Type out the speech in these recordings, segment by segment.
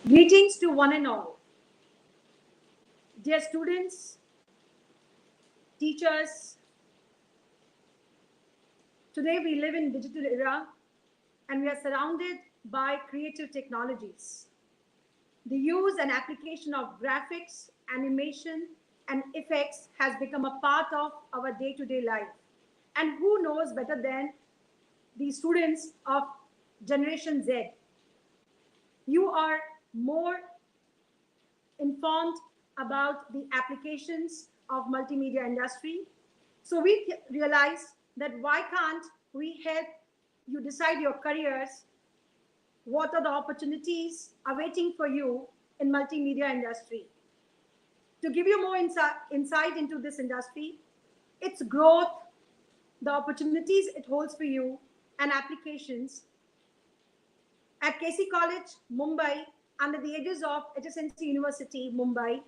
Greetings to one and all. Dear students, teachers, today we live in digital era and we are surrounded by creative technologies. The use and application of graphics, animation, and effects has become a part of our day-to-day life. And who knows better than the students of Generation Z? You are more informed about the applications of multimedia industry. So we realized that why can't we help you decide your careers? What are the opportunities awaiting for you in multimedia industry? To give you more insight into this industry, its growth, the opportunities it holds for you, and applications. At KC College, Mumbai, under the aegis of H.S.N.C. University, Mumbai,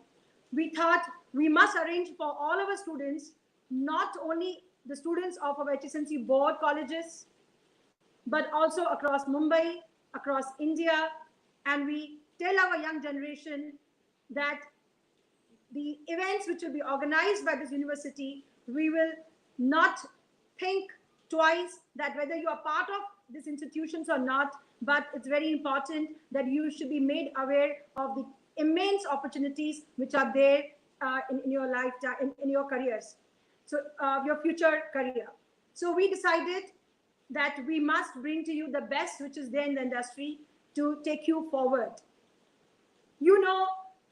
we thought we must arrange for all our students, not only the students of our H.S.N.C. board colleges, but also across Mumbai, across India, and we tell our young generation that the events which will be organized by this university, we will not think twice that whether you are part of these institutions or not, but it's very important that you should be made aware of the immense opportunities which are there in your lifetime, in your careers, so your future career. So we decided that we must bring to you the best which is there in the industry to take you forward. You know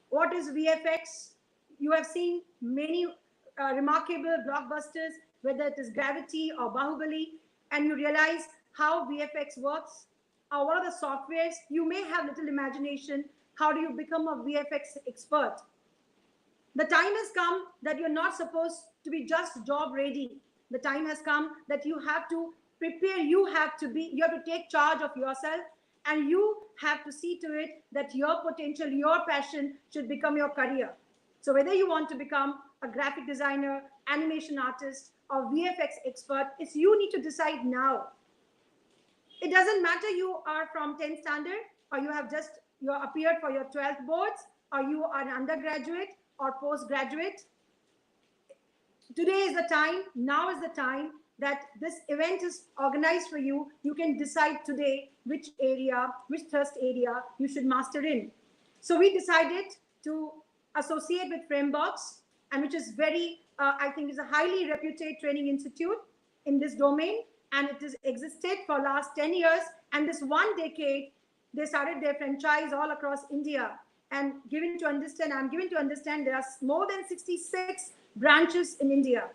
what is VFX. You have seen many remarkable blockbusters, whether it is Gravity or Bahubali, and you realize how VFX works, or what are the softwares. You may have little imagination. How do you become a VFX expert? The time has come that you're not supposed to be just job ready. The time has come that you have to prepare. You have to take charge of yourself, and you have to see to it that your potential, your passion should become your career. So whether you want to become a graphic designer, animation artist, or VFX expert, it's you need to decide now. It doesn't matter you are from 10th standard, or you have just appeared for your 12th boards, or you are an undergraduate or postgraduate. Today is the time, now is the time that this event is organized for you. You can decide today which area, which thrust area you should master in. So we decided to associate with Frameboxx, and which is very, I think is a highly reputed training institute in this domain, and it has existed for last 10 years. And this one decade, they started their franchise all across India, and I'm given to understand there are more than 66 branches in India.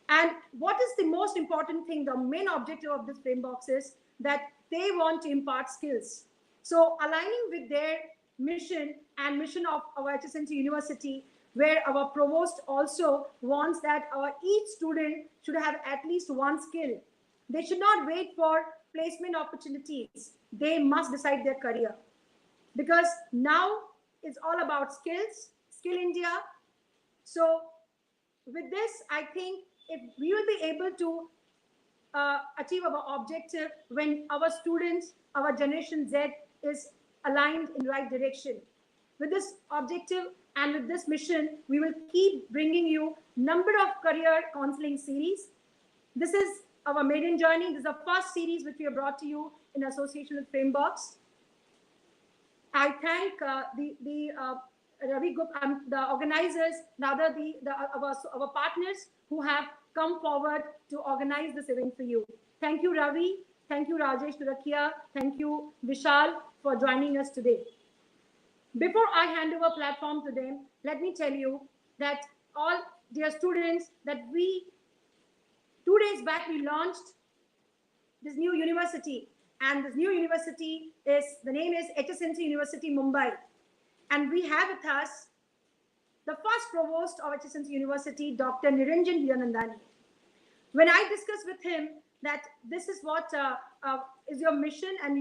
And what is the most important thing, the main objective of this Frameboxx is that they want to impart skills. So aligning with their mission and mission of our H.S.N.C. University, where our provost also wants that each student should have at least one skill. They should not wait for placement opportunities. They must decide their career. Because now it's all about skills, Skill India. So with this, I think if we will be able to achieve our objective when our students, our Generation Z is aligned in the right direction. With this objective and with this mission, we will keep bringing you number of career counseling series. This is our maiden journey. This is the first series which we have brought to you in association with Frameboxx. I thank Ravi, Gupta, the organizers, our partners who have come forward to organize this event for you. Thank you, Ravi. Thank you, Rajesh Turakia. Thank you, Vishal, for joining us today. Before I hand over platform to them, let me tell you that all dear students, that 2 days back, we launched this new university. And this new university the name is H.S.N.C. University, Mumbai. And we have with us the first provost of H.S.N.C. University, Dr. Niranjan Hiranandani. When I discussed with him that this is what is your mission and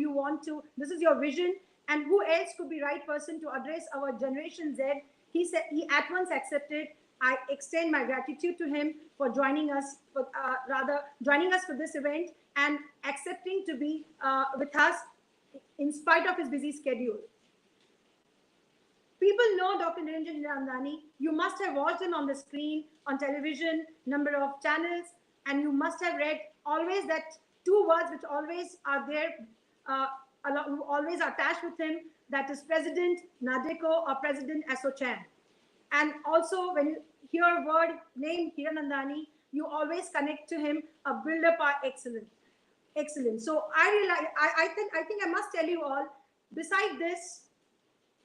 this is your vision, and who else could be right person to address our Generation Z, he at once accepted. I extend my gratitude to him for joining us, for this event and accepting to be with us in spite of his busy schedule. People know Dr. Niranjan Hiranandani. You must have watched him on the screen, on television, number of channels, and you must have read always that two words which always are there, who always are attached with him, that is President Nadeko or President H.S.N.C. And also when you hear word name Hiranandani, you always connect to him, a builder by excellence. Excellent. So I think I must tell you all, beside this,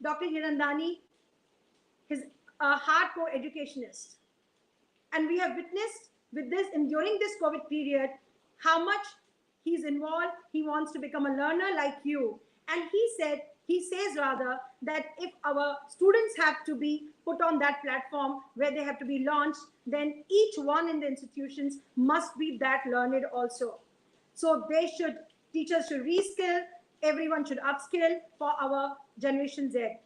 Dr. Hirandani is a hardcore educationist. And we have witnessed with this, and during this COVID period, how much he's involved. He wants to become a learner like you. And he says rather that if our students have to be put on that platform where they have to be launched, then each one in the institutions must be that learned also. So teachers should reskill, everyone should upskill for our Generation Z.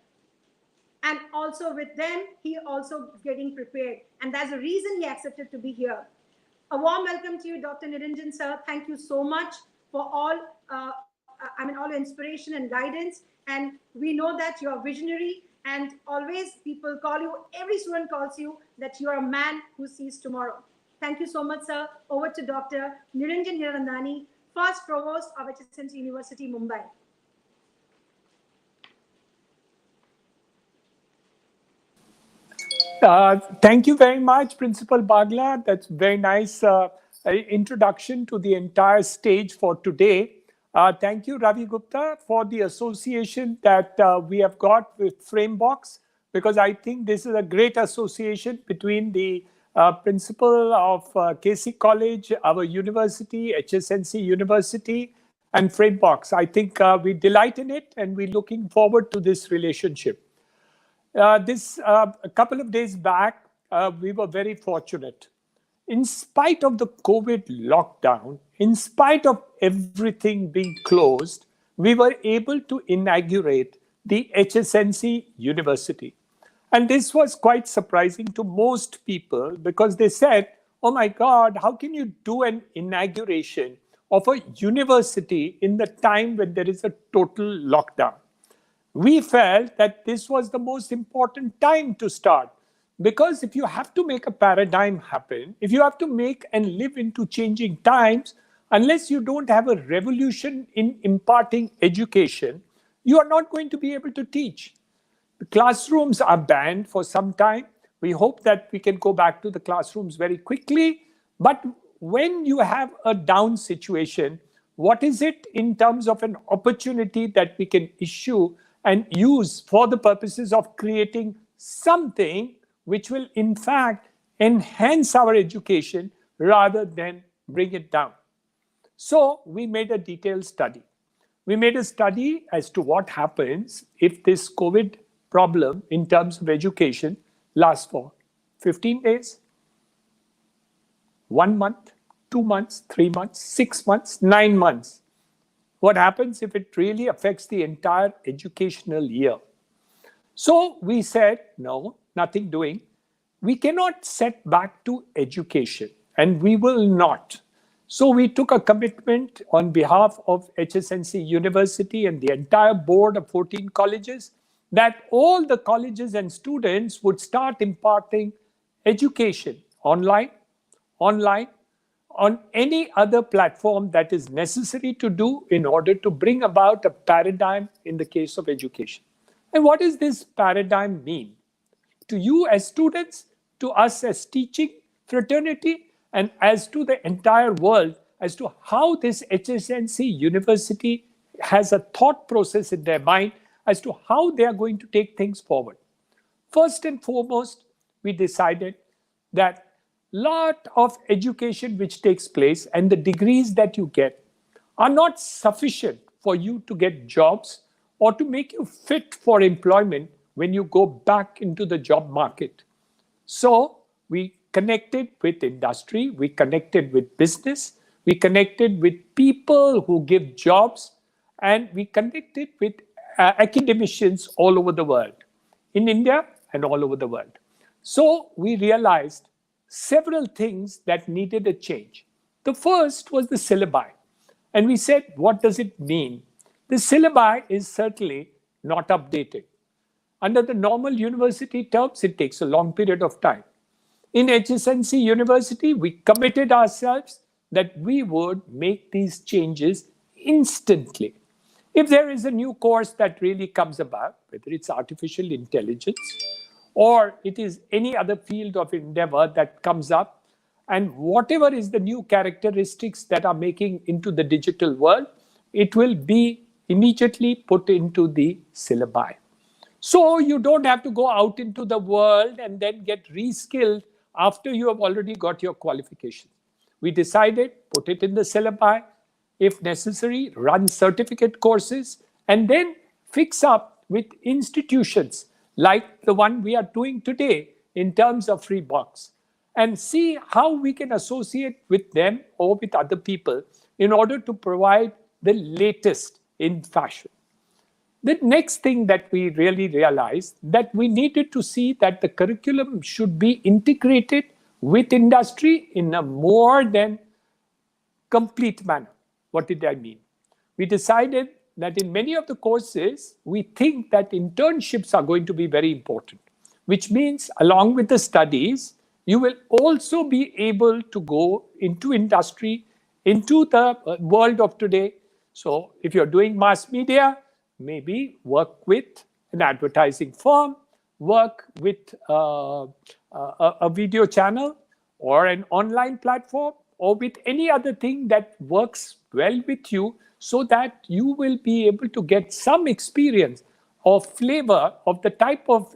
And also with them, he also getting prepared. And that's the reason he accepted to be here. A warm welcome to you, Dr. Niranjan, sir. Thank you so much for all the inspiration and guidance. And we know that you are visionary, and always people call you, every student calls you that you are a man who sees tomorrow. Thank you so much, sir. Over to Dr. Niranjan Hiranandani, first provost of H.S.N.C University, Mumbai. Thank you very much, Principal Bagla. That's very nice introduction to the entire stage for today. Thank you, Ravi Gupta, for the association that we have got with Frameboxx, because I think this is a great association between the principal of KC College, our university, HSNC University, and Frameboxx. I think we delight in it, and we're looking forward to this relationship. A couple of days back, we were very fortunate. In spite of the COVID lockdown, in spite of everything being closed, we were able to inaugurate the HSNC University. And this was quite surprising to most people, because they said, oh my God, how can you do an inauguration of a university in the time when there is a total lockdown? We felt that this was the most important time to start, because if you have to make a paradigm happen, if you have to make and live into changing times, unless you don't have a revolution in imparting education, you are not going to be able to teach. The classrooms are banned for some time. We hope that we can go back to the classrooms very quickly. But when you have a down situation, what is it in terms of an opportunity that we can issue and use for the purposes of creating something which will in fact enhance our education rather than bring it down? So we made a detailed study. We made a study as to what happens if this COVID problem in terms of education lasts for 15 days, 1 month, 2 months, 3 months, 6 months, 9 months. What happens if it really affects the entire educational year? So we said, no, nothing doing. We cannot set back to education, and we will not. So we took a commitment on behalf of HSNC University and the entire board of 14 colleges that all the colleges and students would start imparting education online, on any other platform that is necessary to do in order to bring about a paradigm in the case of education. And what does this paradigm mean? To you as students, to us as teaching fraternity, and as to the entire world, as to how this HSNC University has a thought process in their mind as to how they are going to take things forward. First and foremost, we decided that lot of education which takes place and the degrees that you get are not sufficient for you to get jobs or to make you fit for employment when you go back into the job market. So we connected with industry, we connected with business, we connected with people who give jobs, and we connected with academicians all over the world, in India and all over the world. So we realized several things that needed a change. The first was the syllabi. And we said, what does it mean? The syllabi is certainly not updated. Under the normal university terms, it takes a long period of time. In HSNC University, we committed ourselves that we would make these changes instantly. If there is a new course that really comes about, whether it's artificial intelligence or it is any other field of endeavor that comes up, and whatever is the new characteristics that are making into the digital world, it will be immediately put into the syllabi. So you don't have to go out into the world and then get reskilled after you have already got your qualification. We decided, put it in the syllabi, if necessary, run certificate courses, and then fix up with institutions like the one we are doing today in terms of Frameboxx, and see how we can associate with them or with other people in order to provide the latest in fashion. The next thing that we really realized that we needed to see that the curriculum should be integrated with industry in a more than complete manner. What did I mean? We decided that in many of the courses, we think that internships are going to be very important, which means along with the studies, you will also be able to go into industry, into the world of today. So if you're doing mass media, maybe work with an advertising firm, work with a video channel or an online platform, or with any other thing that works well with you, so that you will be able to get some experience or flavor of the type of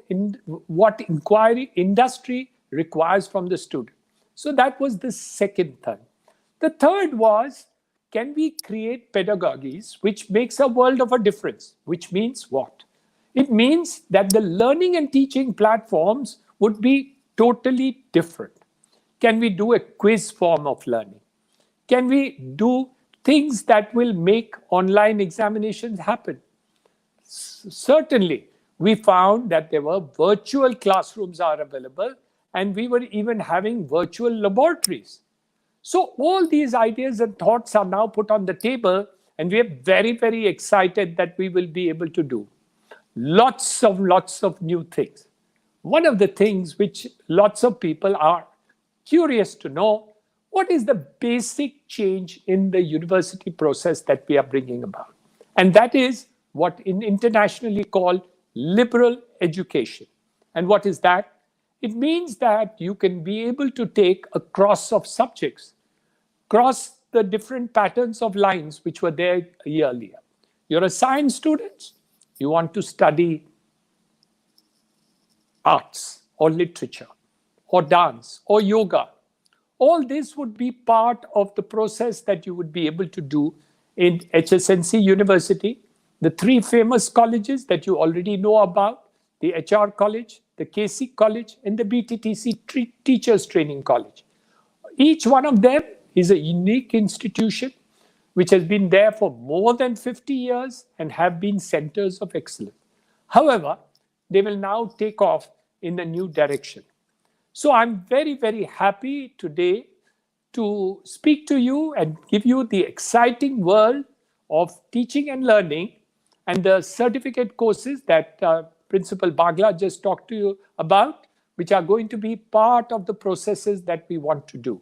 what inquiry industry requires from the student. So that was the second thing. The third was, can we create pedagogies which makes a world of a difference? Which means what? It means that the learning and teaching platforms would be totally different. Can we do a quiz form of learning? Can we do things that will make online examinations happen? Certainly, we found that there were virtual classrooms are available, and we were even having virtual laboratories. So all these ideas and thoughts are now put on the table, and we are very, very excited that we will be able to do lots of new things. One of the things which lots of people are curious to know, what is the basic change in the university process that we are bringing about? And that is what in internationally called liberal education. And what is that? It means that you can be able to take a cross of subjects, cross the different patterns of lines which were there a year earlier. You're a science student, you want to study arts or literature or dance or yoga. All this would be part of the process that you would be able to do in H.S.N.C. University, the three famous colleges that you already know about, the HR College, the KC College, and the BTTC Teachers Training College. Each one of them is a unique institution which has been there for more than 50 years and have been centers of excellence. However, they will now take off in a new direction. So I'm very, very happy today to speak to you and give you the exciting world of teaching and learning and the certificate courses that Principal Bagla just talked to you about, which are going to be part of the processes that we want to do.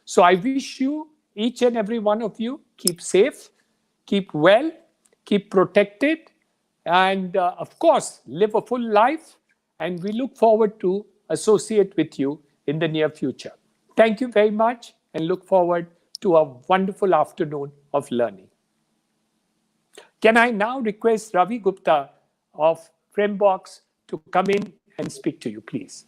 So I wish you, each and every one of you, keep safe, keep well, keep protected, and of course, live a full life. And we look forward to associate with you in the near future. Thank you very much and look forward to a wonderful afternoon of learning. Can I now request Ravi Gupta of Frameboxx to come in and speak to you, please?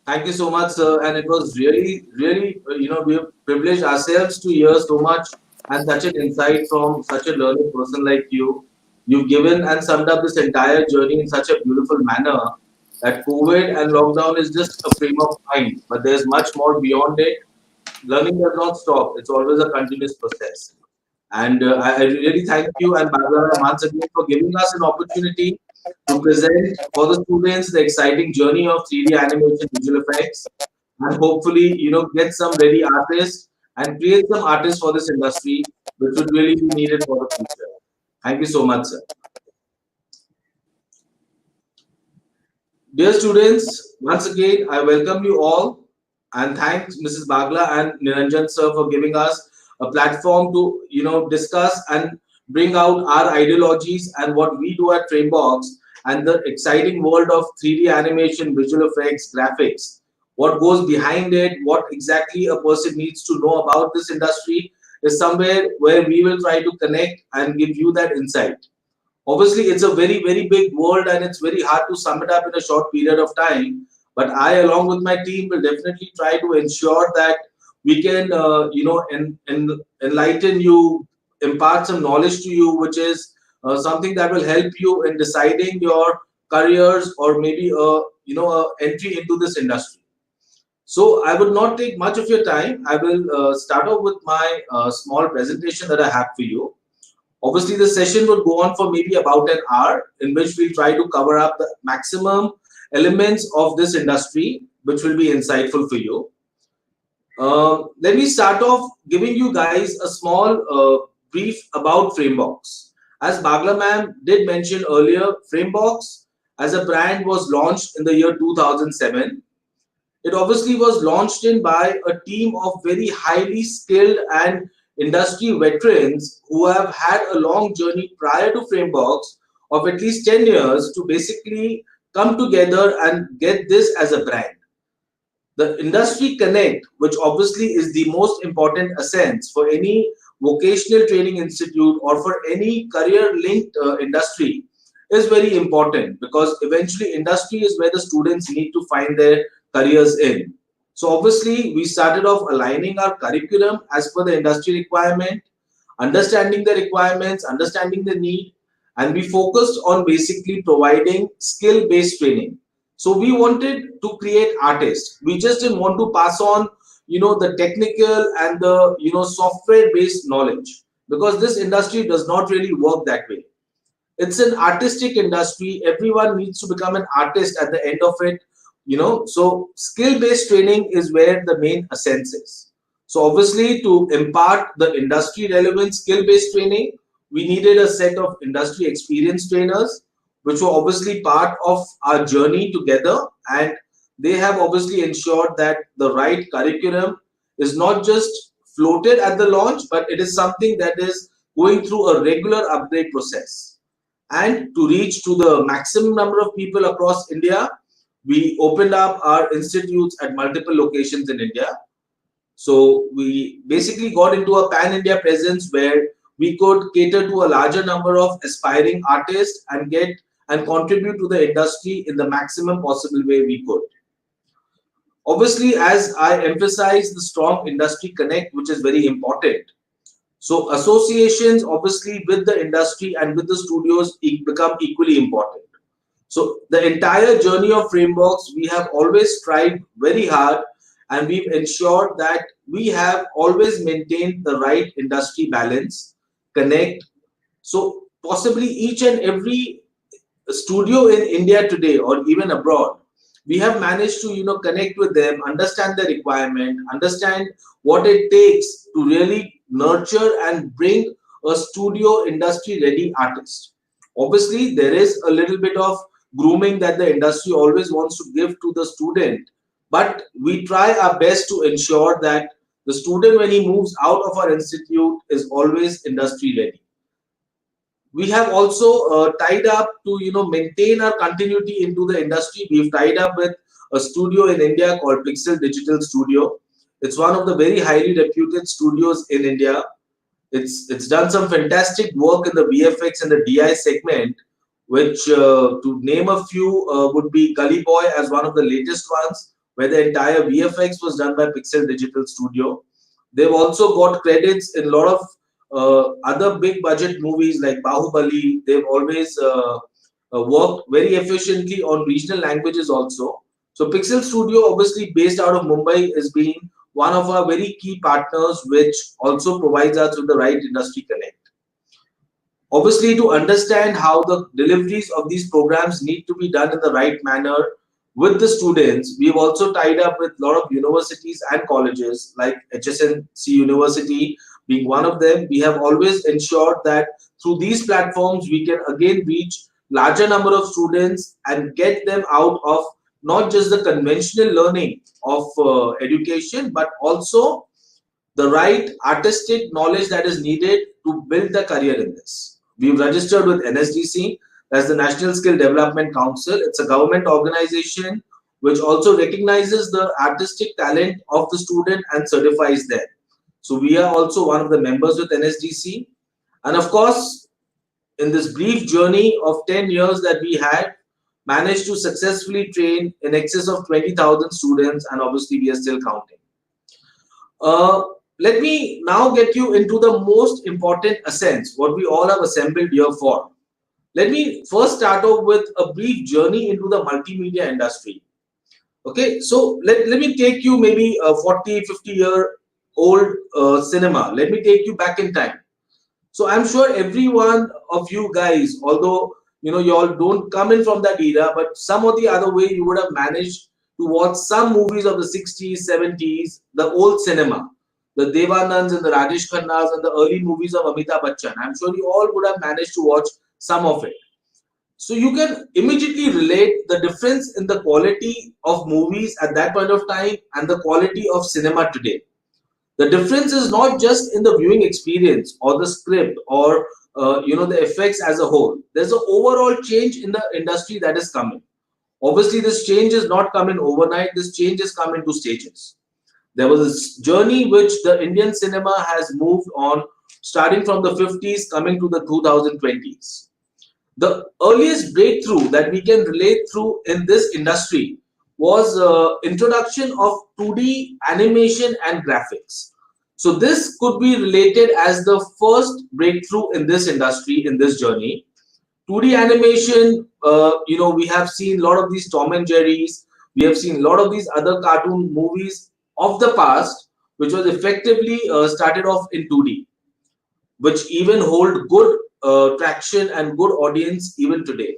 Thank you so much, sir. And it was really, we have privileged ourselves to hear so much and such an insight from such a learned person like you. You've given and summed up this entire journey in such a beautiful manner that COVID and lockdown is just a frame of mind, but there's much more beyond it. Learning does not stop. It's always a continuous process. And I really thank you and Bagla once again for giving us an opportunity to present for the students the exciting journey of 3D animation visual effects, and hopefully, get some ready artists and create some artists for this industry, which would really be needed for the future. Thank you so much, sir. Dear students, once again, I welcome you all and thanks Mrs. Bagla and Niranjan sir for giving us a platform to, discuss and bring out our ideologies and what we do at Frameboxx and the exciting world of 3D animation, visual effects, graphics, what goes behind it, what exactly a person needs to know about this industry is somewhere where we will try to connect and give you that insight. Obviously, it's a very, very big world and it's very hard to sum it up in a short period of time. But I, along with my team, will definitely try to ensure that we can, enlighten you, impart some knowledge to you, which is something that will help you in deciding your careers or maybe entry into this industry. So I would not take much of your time. I will start off with my small presentation that I have for you. Obviously, the session would go on for maybe about an hour, in which we'll try to cover up the maximum elements of this industry, which will be insightful for you. Let me start off giving you guys a small brief about Frameboxx. As Bagla ma'am did mention earlier, Frameboxx as a brand was launched in the year 2007. It obviously was launched in by a team of very highly skilled and industry veterans who have had a long journey prior to Frameboxx of at least 10 years to basically come together and get this as a brand. The industry connect, which obviously is the most important essence for any vocational training institute or for any career linked industry, is very important because eventually industry is where the students need to find their careers in. So obviously we started off aligning our curriculum as per the industry requirement, understanding the requirements, understanding the need, and we focused on basically providing skill based training. So we wanted to create artists. We just didn't want to pass on, the technical and the, software based knowledge, because this industry does not really work that way. It's an artistic industry. Everyone needs to become an artist at the end of it, so skill based training is where the main essence is. So obviously, to impart the industry relevant skill based training, we needed a set of industry experienced trainers, which were obviously part of our journey together, and they have obviously ensured that the right curriculum is not just floated at the launch, but it is something that is going through a regular upgrade process. And to reach to the maximum number of people across India, we opened up our institutes at multiple locations in India. So we basically got into a pan-India presence where we could cater to a larger number of aspiring artists and get and contribute to the industry in the maximum possible way we could. Obviously, as I emphasize the strong industry connect, which is very important. So associations obviously with the industry and with the studios become equally important. So the entire journey of Frameboxx, we have always strived very hard and we've ensured that we have always maintained the right industry balance, connect. So possibly each and every studio in India today or even abroad, we have managed to connect with them, understand the requirement, understand what it takes to really nurture and bring a studio industry ready artist. Obviously, there is a little bit of grooming that the industry always wants to give to the student, but we try our best to ensure that the student, when he moves out of our institute, is always industry ready. We have also tied up to maintain our continuity into the industry. We've tied up with a studio in India called Pixel Digital Studio. It's one of the very highly reputed studios in India. It's done some fantastic work in the VFX and the DI segment, which to name a few would be Gully Boy as one of the latest ones, where the entire VFX was done by Pixel Digital Studio. They've also got credits in a lot of other big budget movies like Bahubali. They've always worked very efficiently on regional languages also. So Pixel Studio, obviously based out of Mumbai, is being one of our very key partners, which also provides us with the right industry connect. Obviously, to understand how the deliveries of these programs need to be done in the right manner with the students, we've also tied up with a lot of universities and colleges like H.S.N.C University being one of them. We have always ensured that through these platforms, we can again reach larger number of students and get them out of not just the conventional learning of education, but also the right artistic knowledge that is needed to build the career in this. We've registered with NSDC, that's the National Skill Development Council. It's a government organization which also recognizes the artistic talent of the student and certifies them. So we are also one of the members with NSDC. And of course, in this brief journey of 10 years that we had, managed to successfully train in excess of 20,000 students, and obviously we are still counting. Let me now get you into the most important essence, what we all have assembled here for. Let me first start off with a brief journey into the multimedia industry. Okay, so let me take you maybe a 40, 50-year-old cinema. Let me take you back in time. So I'm sure every one of you guys, although you all don't come in from that era, but some or the other way you would have managed to watch some movies of the 60s, 70s, the old cinema, the Devanands and the Rajesh Khannas and the early movies of Amitabh Bachchan. I'm sure you all would have managed to watch some of it. So you can immediately relate the difference in the quality of movies at that point of time and the quality of cinema today. The difference is not just in the viewing experience or the script or the effects as a whole. There's an overall change in the industry that is coming. Obviously, this change is not coming overnight. This change is coming to stages. There was this journey which the Indian cinema has moved on, starting from the 50s, coming to the 2020s. The earliest breakthrough that we can relate through in this industry was introduction of 2D animation and graphics. So this could be related as the first breakthrough in this industry, in this journey. 2D animation, we have seen a lot of these Tom and Jerry's, we have seen a lot of these other cartoon movies of the past, which was effectively started off in 2D, which even hold good traction and good audience even today.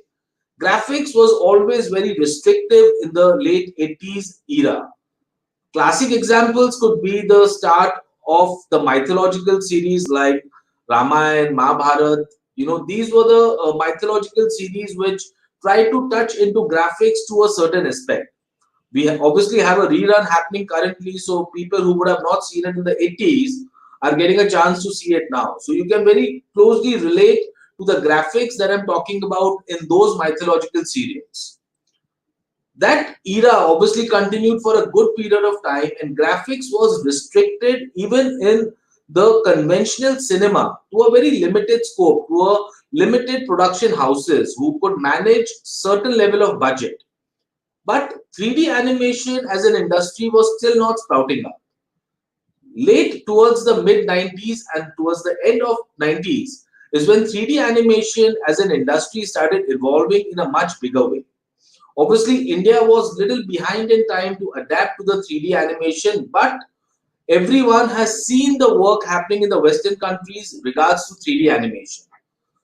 Graphics was always very restrictive in the late 80s era. Classic examples could be the start of the mythological series like Ramayana, Mahabharata. These were the mythological series which try to touch into graphics to a certain aspect. We obviously have a rerun happening currently, so people who would have not seen it in the 80s are getting a chance to see it now. So you can very closely relate to the graphics that I'm talking about in those mythological serials. That era obviously continued for a good period of time, and graphics was restricted even in the conventional cinema to a very limited scope, to a limited production houses who could manage certain level of budget. But 3D animation as an industry was still not sprouting up. Late towards the mid 90s and towards the end of 90s is when 3D animation as an industry started evolving in a much bigger way. Obviously, India was little behind in time to adapt to the 3D animation, but everyone has seen the work happening in the Western countries regards to 3D animation.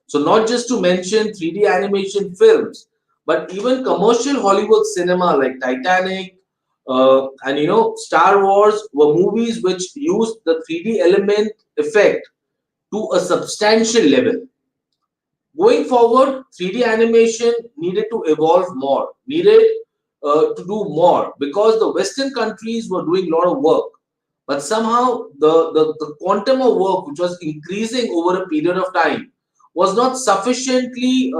So not just to mention 3D animation films, but even commercial Hollywood cinema like Titanic and Star Wars were movies which used the 3D element effect to a substantial level. Going forward, 3D animation needed to evolve more, needed to do more because the Western countries were doing a lot of work. But somehow the quantum of work which was increasing over a period of time was not sufficiently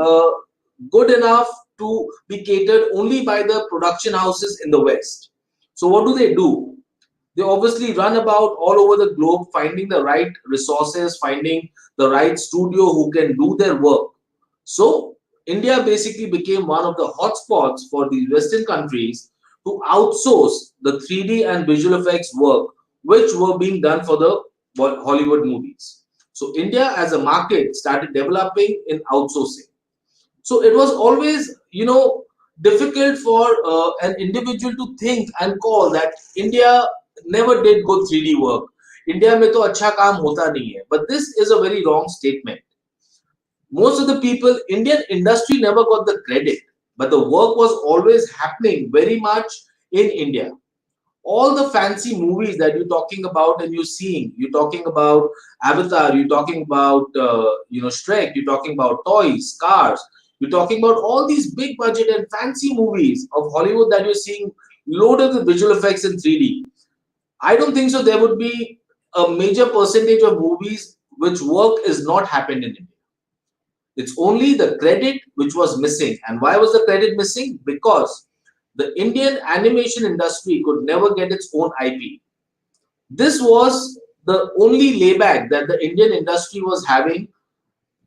good enough to be catered only by the production houses in the West. So what do? They obviously run about all over the globe, finding the right resources, finding the right studio who can do their work. So India basically became one of the hotspots for the Western countries to outsource the 3D and visual effects work which were being done for the Hollywood movies. So India as a market started developing in outsourcing. So it was always, difficult for an individual to think and call that India never did good 3D work. India mein to acha kaam hota nahi hai. But this is a very wrong statement. Most of the people, Indian industry never got the credit, but the work was always happening very much in India. All the fancy movies that you're talking about and you're seeing, you're talking about Avatar, you're talking about Shrek, you're talking about toys, cars, You're talking about all these big budget and fancy movies of Hollywood that you're seeing loaded with visual effects in 3D. I don't think so. There would be a major percentage of movies which work is not happened in India. It's only the credit which was missing. And why was the credit missing? Because the Indian animation industry could never get its own IP. This was the only layback that the Indian industry was having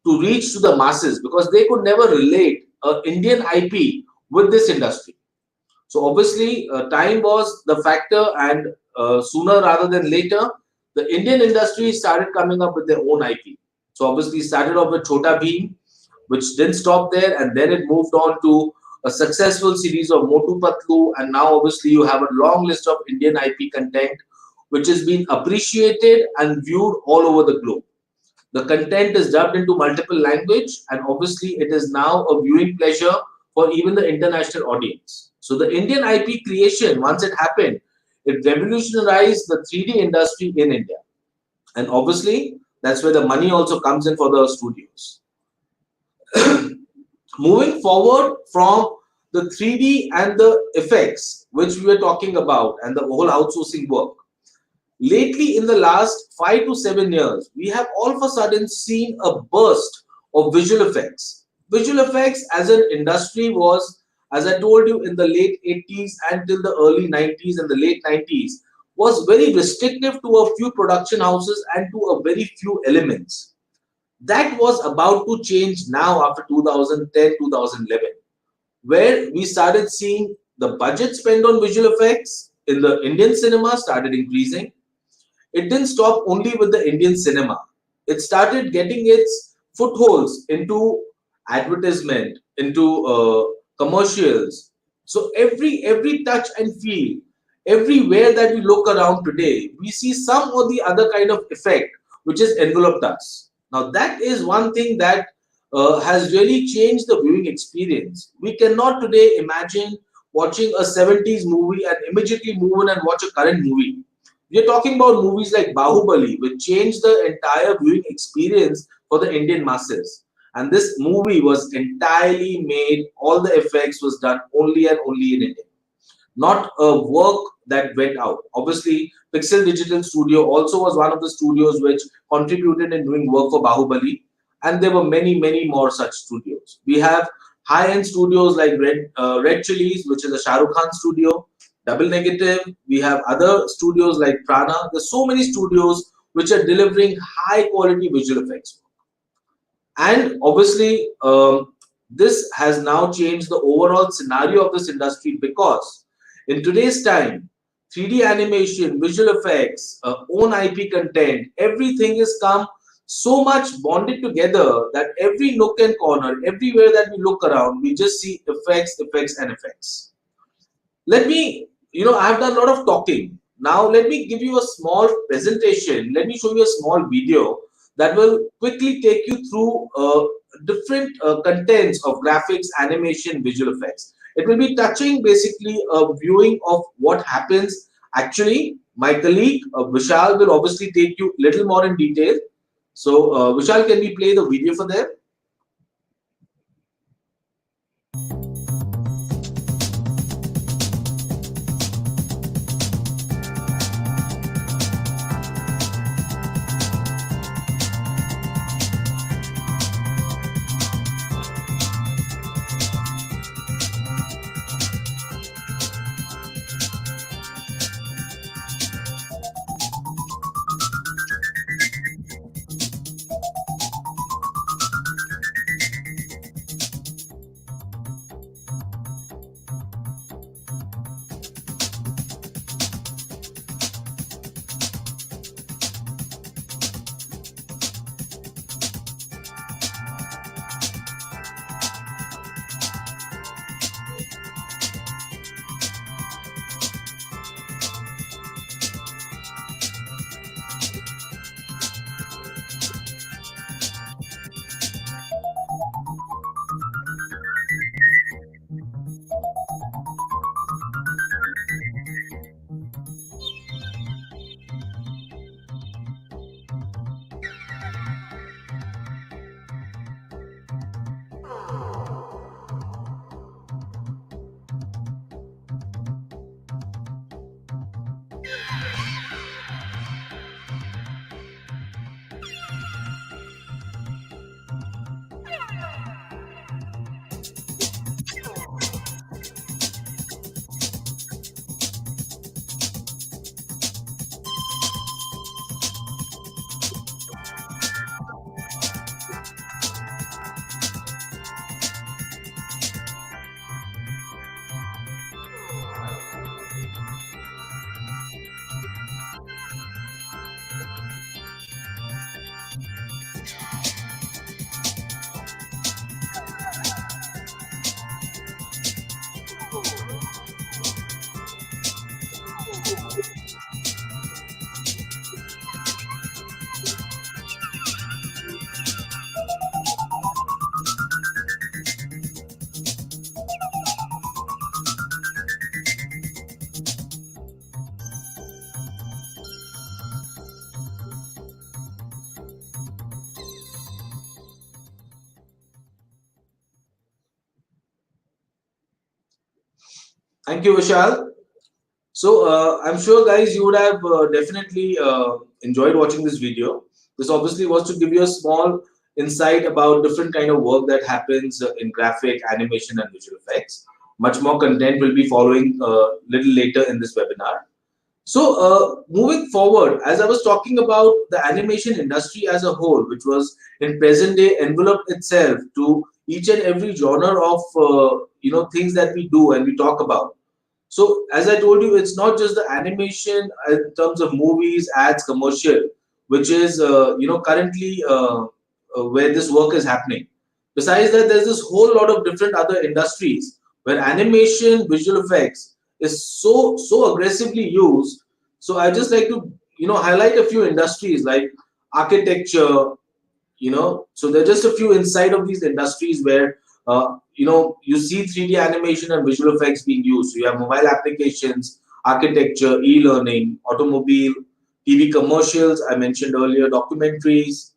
to reach to the masses, because they could never relate an Indian IP with this industry. So obviously, time was the factor, and sooner rather than later, the Indian industry started coming up with their own IP. So obviously, started off with Chhota Bheem, which didn't stop there, and then it moved on to a successful series of Motu Patlu, and now obviously you have a long list of Indian IP content which has been appreciated and viewed all over the globe. The content is dubbed into multiple language, and obviously it is now a viewing pleasure for even the international audience. So the Indian IP creation, once it happened, it revolutionized the 3D industry in India. And obviously, that's where the money also comes in for the studios. Moving forward from the 3D and the effects, which we were talking about, and the whole outsourcing work, lately in the last 5 to 7 years, we have all of a sudden seen a burst of visual effects. Visual effects as an industry was, as I told you, in the late 80s until the early 90s and the late 90s, was very restrictive to a few production houses and to a very few elements. That was about to change now after 2010, 2011, where we started seeing the budget spent on visual effects in the Indian cinema started increasing. It didn't stop only with the Indian cinema. It started getting its footholds into advertisement, into commercials. So every touch and feel, everywhere that we look around today, we see some or the other kind of effect which has enveloped us. Now that is one thing that has really changed the viewing experience. We cannot today imagine watching a 70s movie and immediately move in and watch a current movie. We are talking about movies like Bahubali, which changed the entire viewing experience for the Indian masses. And this movie was entirely made, all the effects was done only and only in India. Not a work that went out. Obviously, Pixel Digital Studio also was one of the studios which contributed in doing work for Bahubali. And there were many, many more such studios. We have high-end studios like Red Chillies, which is a Shah Rukh Khan studio. Double Negative, we have other studios like Prana. There's so many studios which are delivering high quality visual effects. And obviously, this has now changed the overall scenario of this industry, because in today's time, 3D animation, visual effects, own IP content, everything has come so much bonded together that every nook and corner, everywhere that we look around, we just see effects, effects, and effects. Let me, I've done a lot of talking. Now, let me give you a small presentation. Let me show you a small video that will quickly take you through different contents of graphics, animation, visual effects. It will be touching basically a viewing of what happens. Actually, my colleague Vishal will obviously take you a little more in detail. So, Vishal, can we play the video for them? Thank you, Vishal. So I'm sure, guys, you would have definitely enjoyed watching this video. This obviously was to give you a small insight about different kind of work that happens in graphic, animation, and visual effects. Much more content will be following little later in this webinar. So moving forward, as I was talking about the animation industry as a whole, which was in present day enveloped itself to each and every genre of things that we do and we talk about. So as I told you, it's not just the animation in terms of movies, ads, commercial, which is currently where this work is happening. Besides that, there's this whole lot of different other industries where animation, visual effects is so aggressively used. So I just like to highlight a few industries like architecture. So there are just a few inside of these industries where you see 3D animation and visual effects being used. So you have mobile applications, architecture, e-learning, automobile, TV commercials I mentioned earlier, documentaries.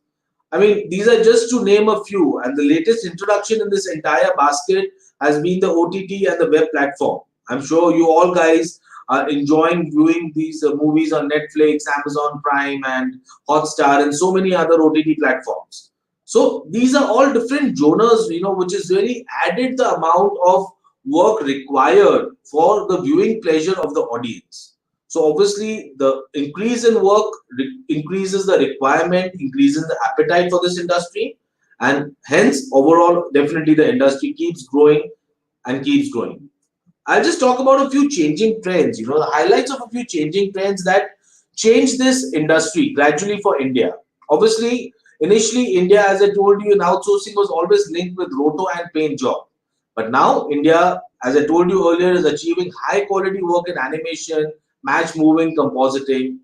I mean, these are just to name a few, and the latest introduction in this entire basket has been the OTT and the web platform. I'm sure you all guys are enjoying viewing these movies on Netflix, Amazon Prime, and Hotstar, and so many other OTT platforms. So these are all different genres, which is really added the amount of work required for the viewing pleasure of the audience. So obviously, the increase in work increases the requirement, increases the appetite for this industry, and hence overall, definitely the industry keeps growing and keeps growing. I'll just talk about a few changing trends, the highlights of a few changing trends that changed this industry gradually for India. Obviously, initially, India, as I told you, in outsourcing was always linked with roto and paint job. But now, India, as I told you earlier, is achieving high quality work in animation, match moving, compositing.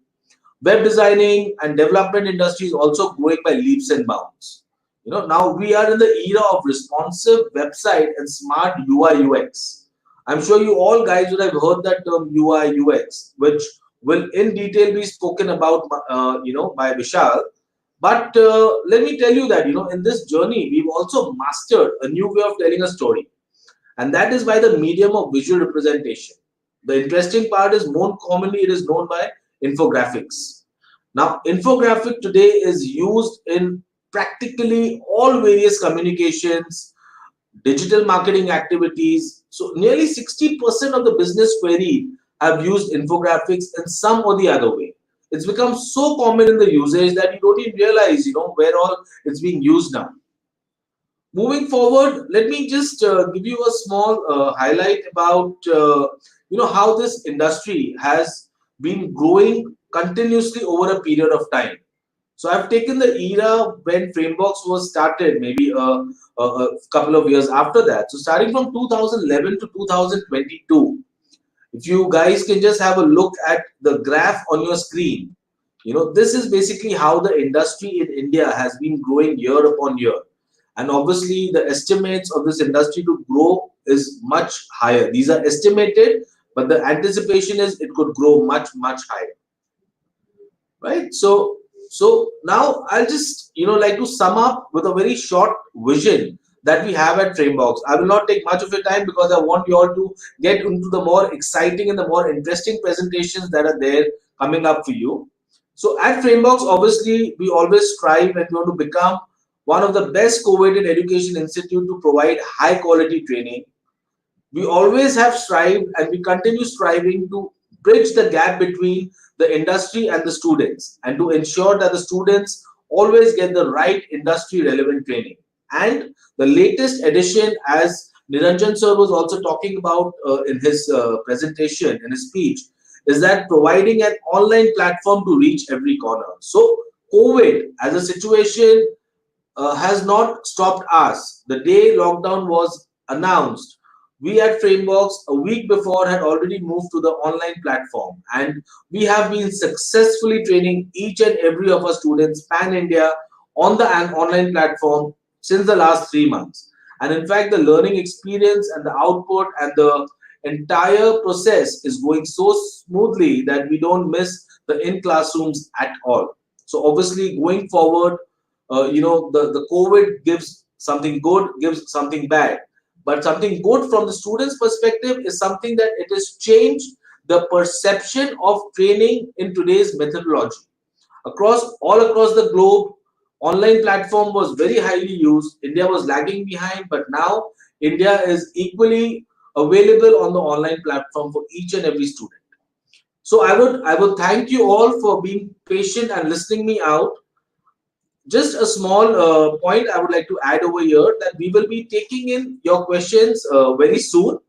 Web designing and development industry is also growing by leaps and bounds. Now we are in the era of responsive website and smart UI UX. I'm sure you all guys would have heard that term UI UX, which will in detail be spoken about, by Vishal. But let me tell you that, in this journey, we've also mastered a new way of telling a story, and that is by the medium of visual representation. The interesting part is more commonly it is known by infographics. Now, infographic today is used in practically all various communications, digital marketing activities. So nearly 60% of the business query have used infographics in some or the other way. It's become so common in the usage that you don't even realize, where all it's being used now. Moving forward, let me just give you a small highlight about how this industry has been growing continuously over a period of time. So I've taken the era when Frameboxx was started, maybe a couple of years after that. So starting from 2011 to 2022, if you guys can just have a look at the graph on your screen, this is basically how the industry in India has been growing year upon year. And obviously, the estimates of this industry to grow is much higher. These are estimated, but the anticipation is it could grow much, much higher. Right? So now I'll just like to sum up with a very short vision that we have at Frameboxx. I will not take much of your time because I want you all to get into the more exciting and the more interesting presentations that are there coming up for you. So at Frameboxx, obviously, we always strive and we want to become one of the best co-weighted education institute to provide high quality training. We always have strived and we continue striving to bridge the gap between the industry and the students and to ensure that the students always get the right industry relevant training. And the latest addition, as Niranjan sir was also talking about in his presentation, in his speech, is that providing an online platform to reach every corner. So COVID as a situation has not stopped us. The day lockdown was announced, we at Frameboxx a week before had already moved to the online platform, and we have been successfully training each and every of our students pan India on the online platform since the last 3 months. And in fact, the learning experience and the output and the entire process is going so smoothly that we don't miss the in classrooms at all. So obviously, going forward, the COVID gives something good, gives something bad. But something good from the student's perspective is something that it has changed the perception of training in today's methodology. All across the globe, online platform was very highly used. India was lagging behind, but now India is equally available on the online platform for each and every student. So I would thank you all for being patient and listening me out. Just a small point I would like to add over here, that we will be taking in your questions very soon.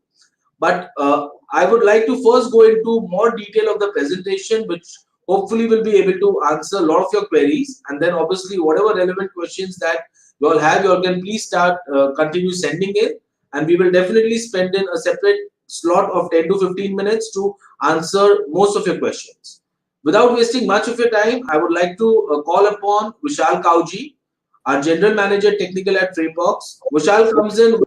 But I would like to first go into more detail of the presentation, which hopefully will be able to answer a lot of your queries. And then obviously whatever relevant questions that you all have, you all can please start continue sending in. And we will definitely spend in a separate slot of 10 to 15 minutes to answer most of your questions. Without wasting much of your time, I would like to call upon Vishal Kawji, our General Manager Technical at Frameboxx. Vishal comes in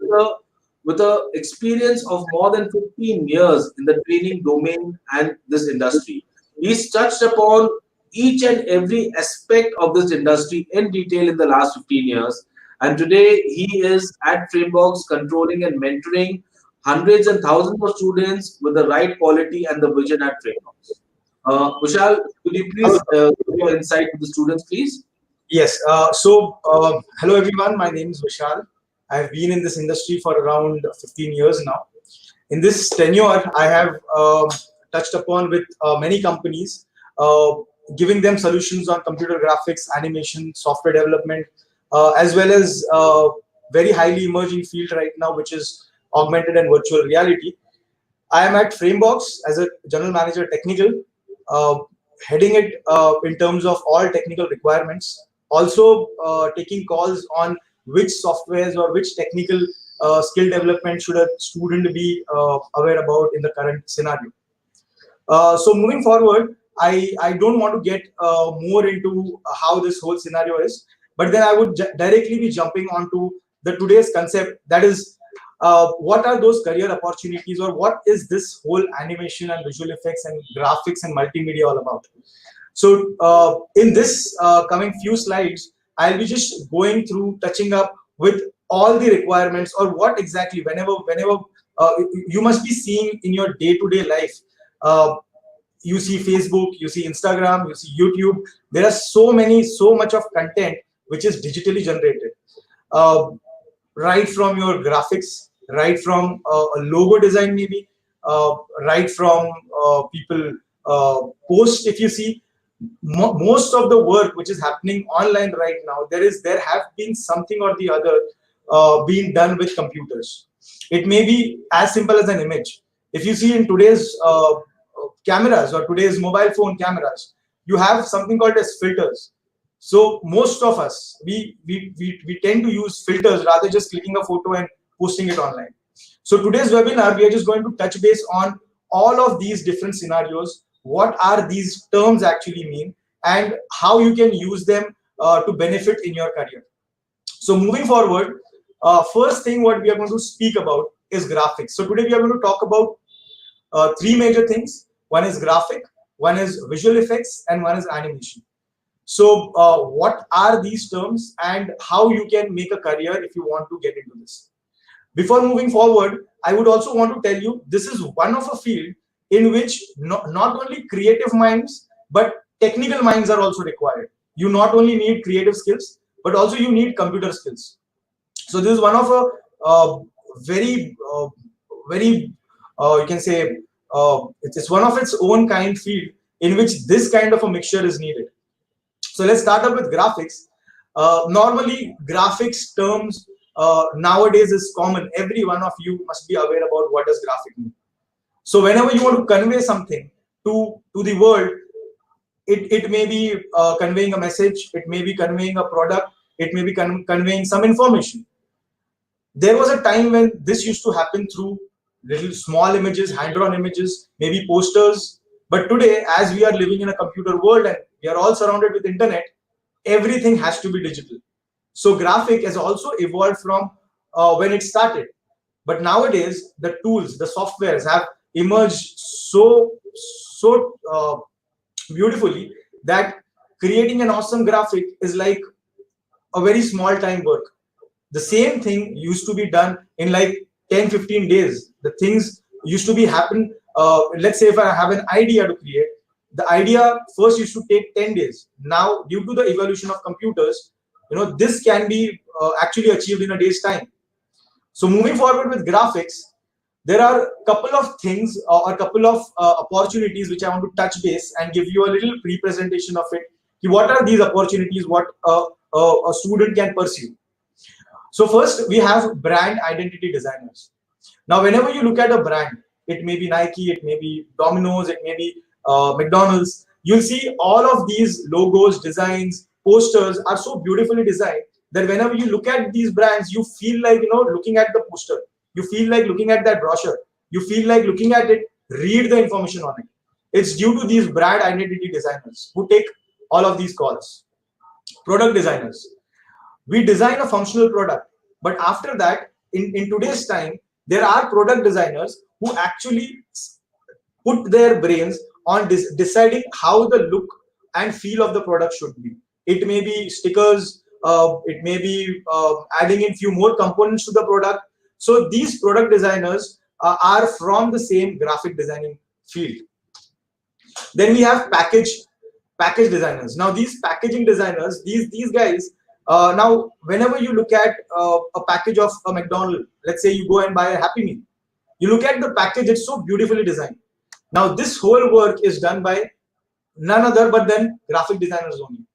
with a experience of more than 15 years in the training domain and this industry. He's touched upon each and every aspect of this industry in detail in the last 15 years. And today he is at Frameboxx controlling and mentoring hundreds and thousands of students with the right quality and the vision at Frameboxx. Vishal, could you please give your insight to the students, please? Yes. Hello everyone. My name is Vishal. I've been in this industry for around 15 years now. In this tenure, I have touched upon with many companies, giving them solutions on computer graphics, animation, software development, as well as very highly emerging field right now, which is augmented and virtual reality. I am at Frameboxx as a General Manager Technical, heading it in terms of all technical requirements, also taking calls on which softwares or which technical skill development should a student be aware about in the current scenario. So moving forward, I don't want to get more into how this whole scenario is, but then I would directly be jumping onto the today's concept, that is what are those career opportunities, or what is this whole animation and visual effects and graphics and multimedia all about. So in this coming few slides, I'll be just going through, touching up with all the requirements, or what exactly, whenever you must be seeing in your day-to-day life. You see Facebook, you see Instagram, you see YouTube. There are so much of content which is digitally generated. Right from your graphics, right from a logo design maybe, right from people post. If you see, most of the work which is happening online right now, there have been something or the other being done with computers. It may be as simple as an image. If you see in today's cameras or today's mobile phone cameras, you have something called as filters. So most of us, we tend to use filters rather just clicking a photo and posting it online. So today's webinar, we are just going to touch base on all of these different scenarios. What are these terms actually mean, and how you can use them to benefit in your career. So moving forward, first thing what we are going to speak about is graphics. So today we are going to talk about three major things. One is graphic, one is visual effects, and one is animation. So what are these terms and how you can make a career if you want to get into this? Before moving forward, I would also want to tell you this is one of a field in which not only creative minds but technical minds are also required. You not only need creative skills but also you need computer skills. So this is one of a very you can say it's one of its own kind field in which this kind of a mixture is needed. So let's start up with graphics. Normally, graphics terms nowadays is common. Every one of you must be aware about what does graphic mean. So whenever you want to convey something to the world, it may be conveying a message, it may be conveying a product, it may be conveying some information. There was a time when this used to happen through little small images, hand-drawn images, maybe posters. But today, as we are living in a computer world and we are all surrounded with internet, everything has to be digital. So graphic has also evolved from when it started. But nowadays, the tools, the softwares have emerged so beautifully that creating an awesome graphic is like a very small time work. The same thing used to be done in like 10-15 days. The things used to be happen. Let's say if I have an idea to create, the idea first used to take 10 days. Now, due to the evolution of computers, this can be actually achieved in a day's time. So moving forward with graphics, there are a couple of things or a couple of opportunities which I want to touch base and give you a little pre-presentation of it. What are these opportunities? What a student can pursue? So first, we have brand identity designers. Now, whenever you look at a brand, it may be Nike, it may be Domino's, it may be McDonald's. You'll see all of these logos, designs, posters are so beautifully designed that whenever you look at these brands, you feel like looking at the poster. You feel like looking at that brochure. You feel like looking at it, read the information on it. It's due to these brand identity designers who take all of these calls. Product designers. We design a functional product, but after that, in today's time, there are product designers who actually put their brains on deciding how the look and feel of the product should be. It may be stickers, it may be adding in few more components to the product. So these product designers are from the same graphic designing field. Then we have package designers. Now these packaging designers, these guys, now whenever you look at a package of a McDonald's, let's say you go and buy a Happy Meal, you look at the package, it's so beautifully designed. Now this whole work is done by none other but then graphic designers only.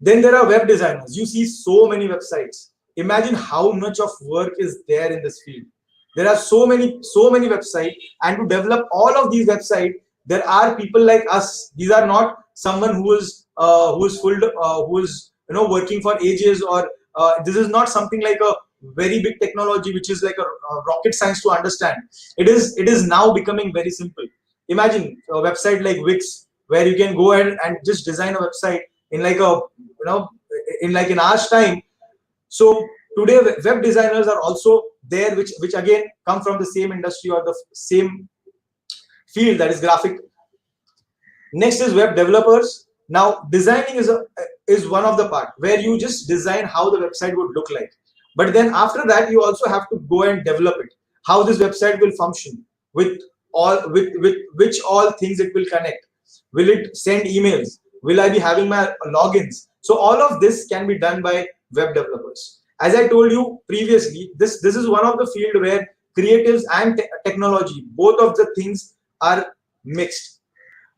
Then there are web designers. You see so many websites. Imagine how much of work is there in this field. There are so many websites, and to develop all of these websites, there are people like us. These are not someone who is working for ages, or this is not something like a very big technology which is like a rocket science to understand. It is now becoming very simple. Imagine a website like Wix, where you can go ahead and just design a website in like an hour's time. So today web designers are also there, which again come from the same industry or the same field, that is graphic. Next is web developers. Now designing is one of the part where you just design how the website would look like, but then after that you also have to go and develop it, how this website will function, with which all things it will connect. Will it send emails? Will I be having my logins? So all of this can be done by web developers. As I told you previously, this is one of the field where creatives and technology, both of the things are mixed.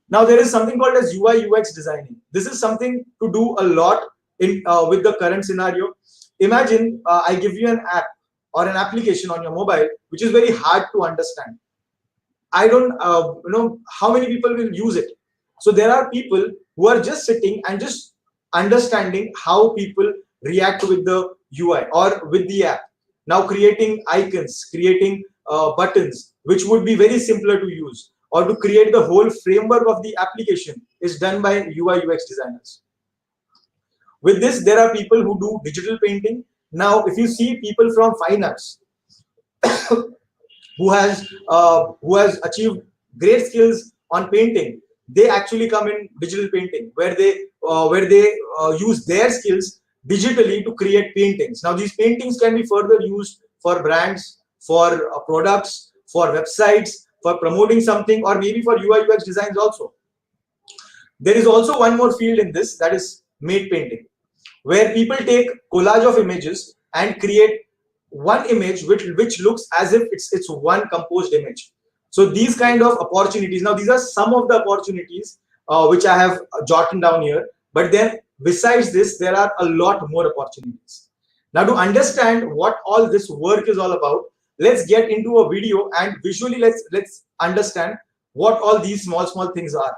Now there is something called as UI UX designing. This is something to do a lot in with the current scenario. Imagine I give you an app or an application on your mobile which is very hard to understand. I don't know how many people will use it. So there are people who are just sitting and just understanding how people react with the UI or with the app. Now creating icons, creating buttons, which would be very simpler to use, or to create the whole framework of the application is done by UI UX designers. With this, there are people who do digital painting. Now, if you see people from fine arts who has achieved great skills on painting, they actually come in digital painting, where they use their skills digitally to create paintings. Now these paintings can be further used for brands, for products, for websites, for promoting something, or maybe for UI UX designs also. There is also one more field in this, that is matte painting, where people take collage of images and create one image which looks as if it's one composed image. So these kind of opportunities, now these are some of the opportunities which I have jotted down here, but then besides this there are a lot more opportunities. Now to understand what all this work is all about, let's get into a video and visually let's understand what all these small things are.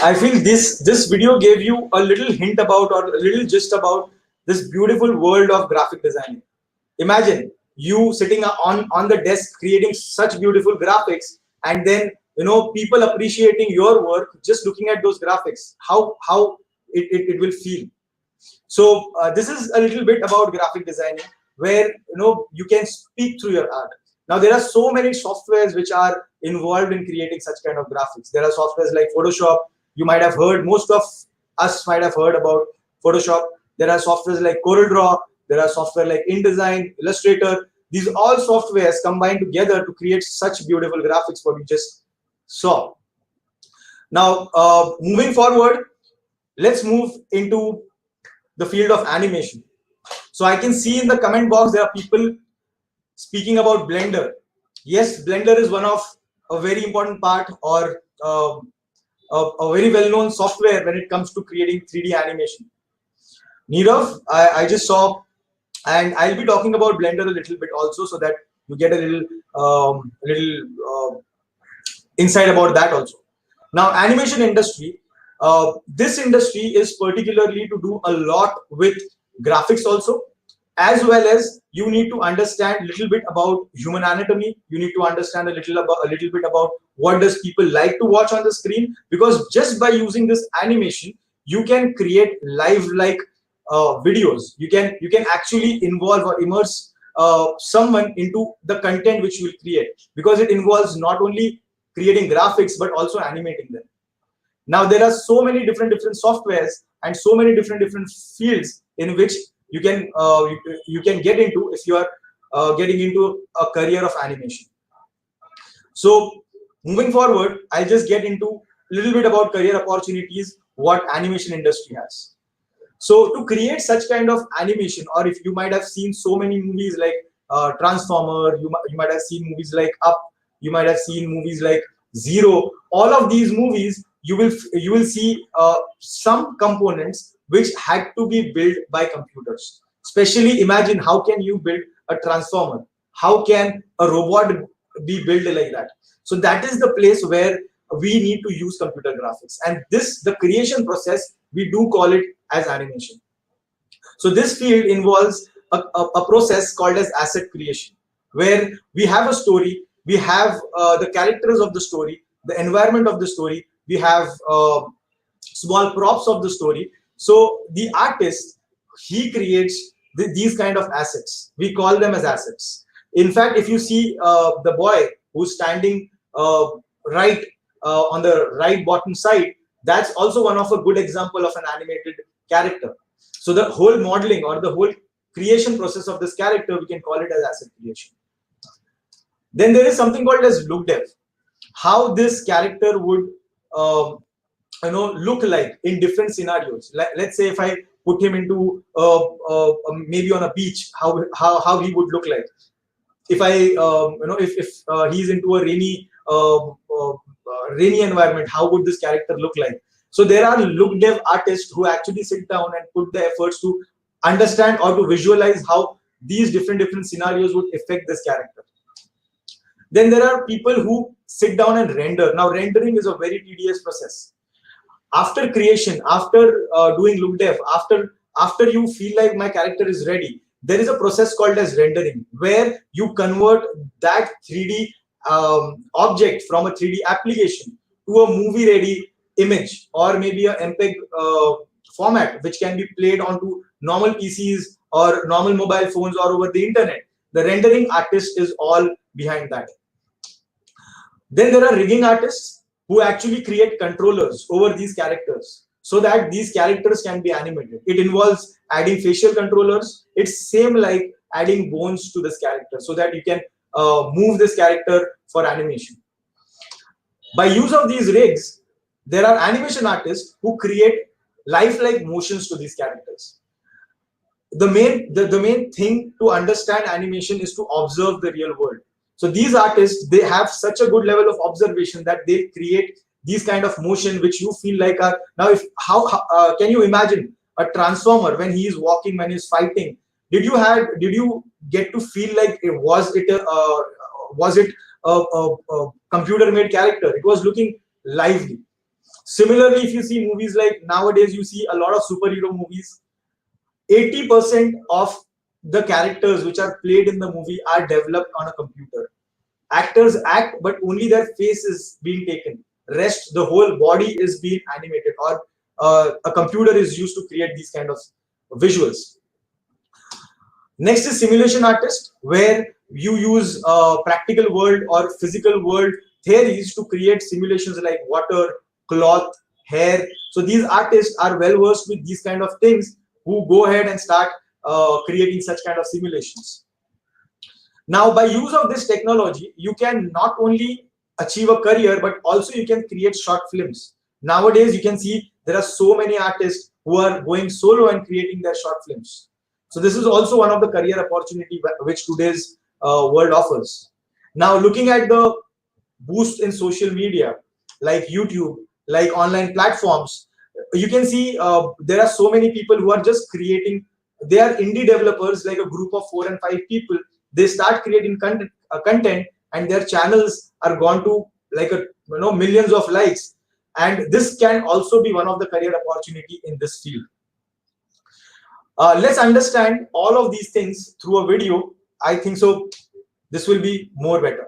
I feel this video gave you a little hint about, or a little gist about, this beautiful world of graphic designing. Imagine you sitting on the desk creating such beautiful graphics, and then people appreciating your work just looking at those graphics. How it will feel. So this is a little bit about graphic designing, where you can speak through your art. Now there are so many softwares which are involved in creating such kind of graphics. There are softwares like Photoshop. You might have heard, most of us might have heard about Photoshop. There are softwares like CorelDRAW. There are software like InDesign, Illustrator. These all softwares combine together to create such beautiful graphics what you just saw. Now, moving forward, let's move into the field of animation. So I can see in the comment box there are people speaking about Blender. Yes, Blender is one of a very important part, or a very well-known software when it comes to creating 3D animation. Nirav, I just saw, and I'll be talking about Blender a little bit also, so that you get a little insight about that also. Now, animation industry, this industry is particularly to do a lot with graphics also, as well as you need to understand a little bit about human anatomy. You need to understand a little bit about what does people like to watch on the screen, because just by using this animation, you can create live-like videos. You can actually involve or immerse someone into the content which you will create, because it involves not only creating graphics but also animating them. Now there are so many different softwares and so many different fields in which you can get into if you are getting into a career of animation. So moving forward, I'll just get into a little bit about career opportunities what animation industry has. So to create such kind of animation, or if you might have seen so many movies like Transformer, you might have seen movies like Up, you might have seen movies like Zero. All of these movies, you will see some components which had to be built by computers. Especially imagine how can you build a transformer? How can a robot be built like that? So that is the place where we need to use computer graphics, and the creation process, we do call it as animation. So this field involves a process called as asset creation, where we have a story, we have the characters of the story, the environment of the story, we have small props of the story. So the artist, he creates these kind of assets. We call them as assets. In fact, if you see the boy who's standing right on the right bottom side, that's also one of a good example of an animated character. So the whole modeling or the whole creation process of this character, we can call it as asset creation. Then there is something called as look dev. How this character would look like in different scenarios. Let's say if I put him into maybe on a beach, how he would look like. If I if he's into a rainy environment, how would this character look like? So there are look dev artists who actually sit down and put the efforts to understand or to visualize how these different scenarios would affect this character. Then there are people who sit down and render. Now rendering is a very tedious process. After creation, after doing look dev, after you feel like my character is ready, there is a process called as rendering, where you convert that 3D object from a 3D application to a movie ready image, or maybe a MPEG format which can be played onto normal PCs or normal mobile phones or over the internet. The rendering artist is all behind that. Then there are rigging artists who actually create controllers over these characters so that these characters can be animated. It involves adding facial controllers. It's same like adding bones to this character so that you can move this character for animation. By use of these rigs, there are animation artists who create lifelike motions to these characters. The main thing to understand animation is to observe the real world. So these artists, they have such a good level of observation that they create these kind of motion which you feel like are now. How can you imagine a transformer when he is walking, when he is fighting? Did you get to feel like was it a computer made character? It was looking lively. Similarly, if you see movies like nowadays, you see a lot of superhero movies. 80% of the characters which are played in the movie are developed on a computer. Actors act, but only their face is being taken. Rest, the whole body is being animated, or a computer is used to create these kind of visuals. Next is simulation artist, where you use practical world or physical world theories to create simulations like water, cloth, hair. So these artists are well versed with these kind of things, who go ahead and start creating such kind of simulations. Now, by use of this technology, you can not only achieve a career, but also you can create short films. Nowadays, you can see there are so many artists who are going solo and creating their short films. So this is also one of the career opportunity which today's world offers. Now, looking at the boost in social media, like YouTube, like online platforms, you can see there are so many people who are just creating. They are indie developers, like a group of 4 and 5 people. They start creating content, and their channels are gone to like millions of likes. And this can also be one of the career opportunity in this field. Let's understand all of these things through a video. I think so this will be more better.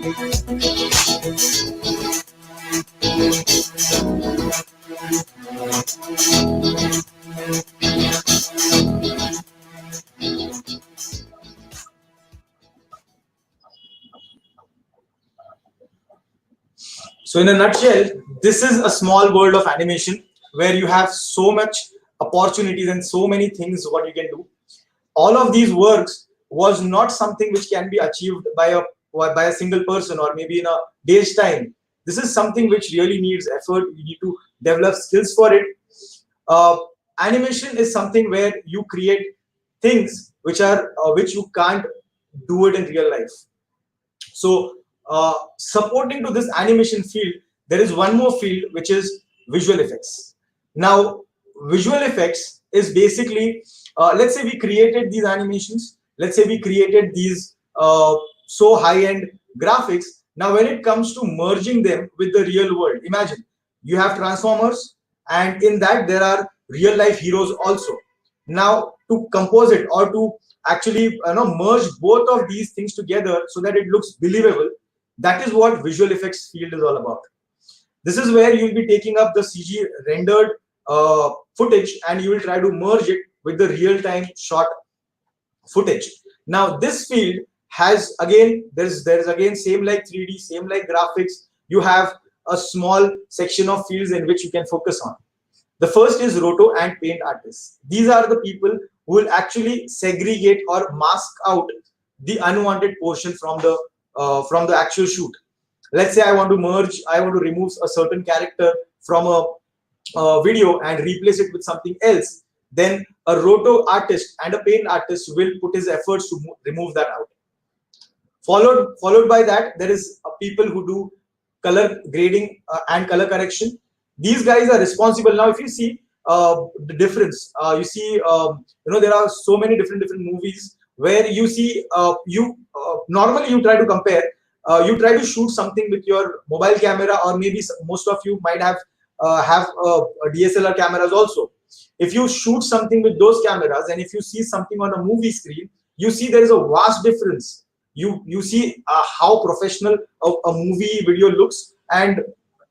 So in a nutshell, this is a small world of animation where you have so much opportunities and so many things what you can do. All of these works was not something which can be achieved by a single person or maybe in a day's time. This is something which really needs effort. You need to develop skills for it. Animation is something where you create things which are which you can't do it in real life. So supporting to this animation field, there is one more field which is visual effects. Now, visual effects is basically, let's say we created these animations, let's say we created these so high-end graphics. Now, when it comes to merging them with the real world, imagine you have Transformers, and in that there are real-life heroes also. Now, to compose it or to actually merge both of these things together so that it looks believable, that is what visual effects field is all about. This is where you will be taking up the CG rendered footage and you will try to merge it with the real-time shot footage. Now this field has, again, there's again same like 3D, same like graphics. You have a small section of fields in which you can focus on. The first is roto and paint artists. These are the people who will actually segregate or mask out the unwanted portion from the actual shoot. Let's say I want to remove a certain character from a video and replace it with something else. Then a roto artist and a paint artist will put his efforts to remove that out. Followed by that, there is people who do color grading and color correction. These guys are responsible. Now, if you see the difference, you see, there are so many different movies where you see normally you try to compare. You try to shoot something with your mobile camera, or maybe most of you might have DSLR cameras also. If you shoot something with those cameras and if you see something on a movie screen, you see there is a vast difference. You see how professional a movie video looks, and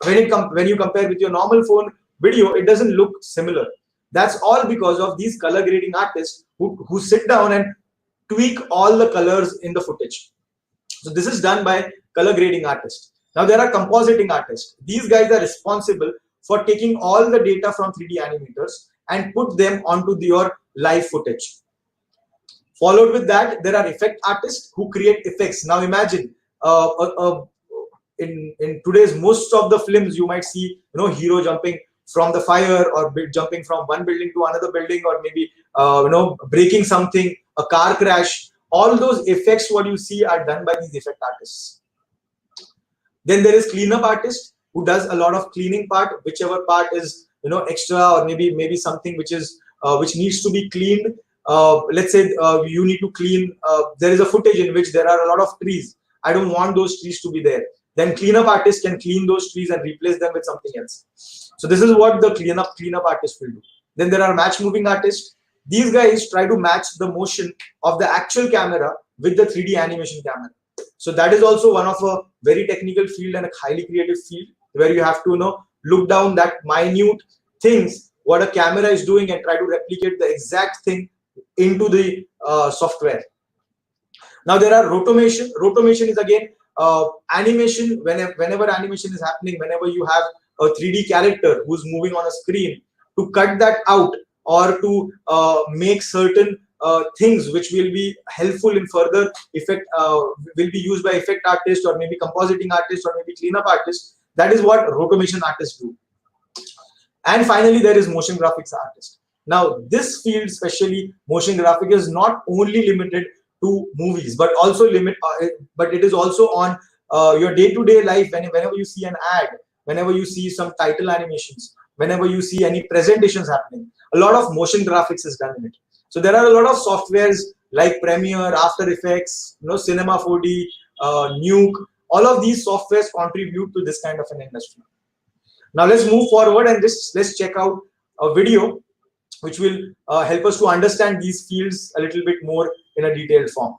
when you compare with your normal phone video, it doesn't look similar. That's all because of these color grading artists who sit down and tweak all the colors in the footage. So this is done by color grading artists. Now there are compositing artists. These guys are responsible for taking all the data from 3D animators and put them onto your live footage. Followed with that, there are effect artists who create effects. Now imagine in today's most of the films, you might see hero jumping from the fire, or jumping from one building to another building, or maybe breaking something, a car crash. All those effects what you see are done by these effect artists. Then there is cleanup artist who does a lot of cleaning part, whichever part is extra, or maybe something which is which needs to be cleaned. Let's say you need to clean, there is a footage in which there are a lot of trees. I don't want those trees to be there. Then cleanup artist can clean those trees and replace them with something else. So this is what the cleanup artist will do. Then there are match moving artists. These guys try to match the motion of the actual camera with the 3D animation camera. So that is also one of a very technical field and a highly creative field, where you have to look down that minute things what a camera is doing and try to replicate the exact thing into the software. Now there are rotomation. Rotomation is again animation. Whenever animation is happening, whenever you have a 3D character who's moving on a screen, to cut that out or to make certain things which will be helpful in further effect, will be used by effect artists, or maybe compositing artists, or maybe cleanup artists. That is what rotomation artists do. And finally, there is motion graphics artist. Now, this field, especially motion graphic, is not only limited to movies, but also but it is also on your day-to-day life. Whenever you see an ad, whenever you see some title animations, whenever you see any presentations happening, a lot of motion graphics is done in it. So there are a lot of softwares like Premiere, After Effects, Cinema 4D, Nuke. All of these softwares contribute to this kind of an industry. Now let's move forward and let's check out a video which will help us to understand these fields a little bit more in a detailed form.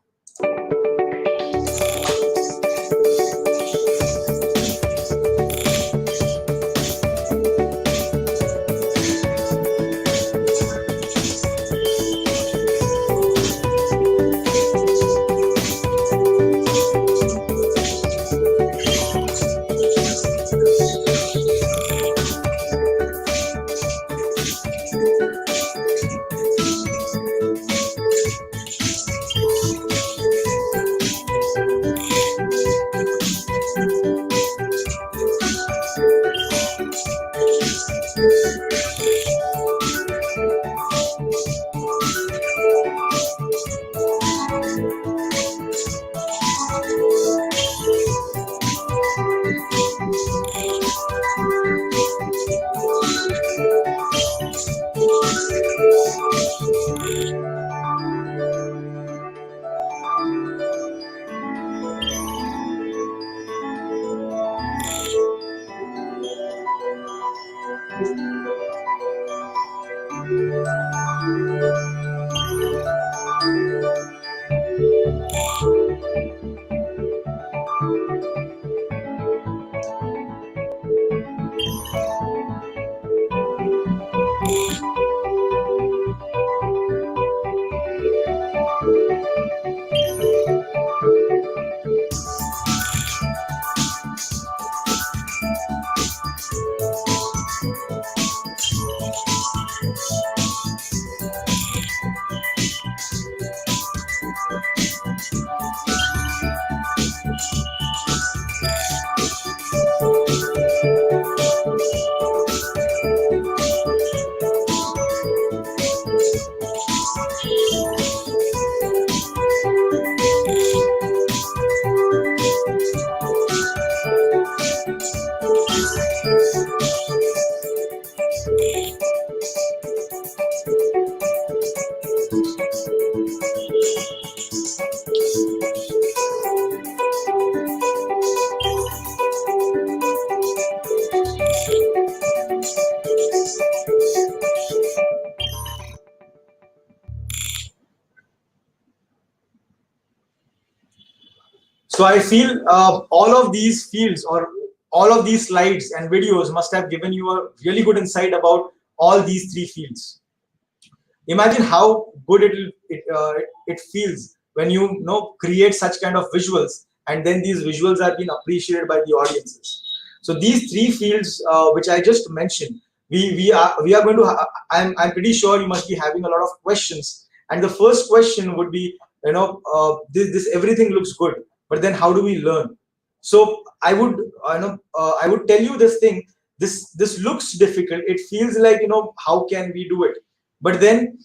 So I feel all of these fields or all of these slides and videos must have given you a really good insight about all these three fields. Imagine how good it feels when you know create such kind of visuals, and then these visuals are being appreciated by the audiences. So these three fields which I just mentioned, we are going to I'm pretty sure you must be having a lot of questions, and the first question would be, this everything looks good, but then how do we learn? So I would I would tell you this thing. This looks difficult, it feels like, how can we do it? But then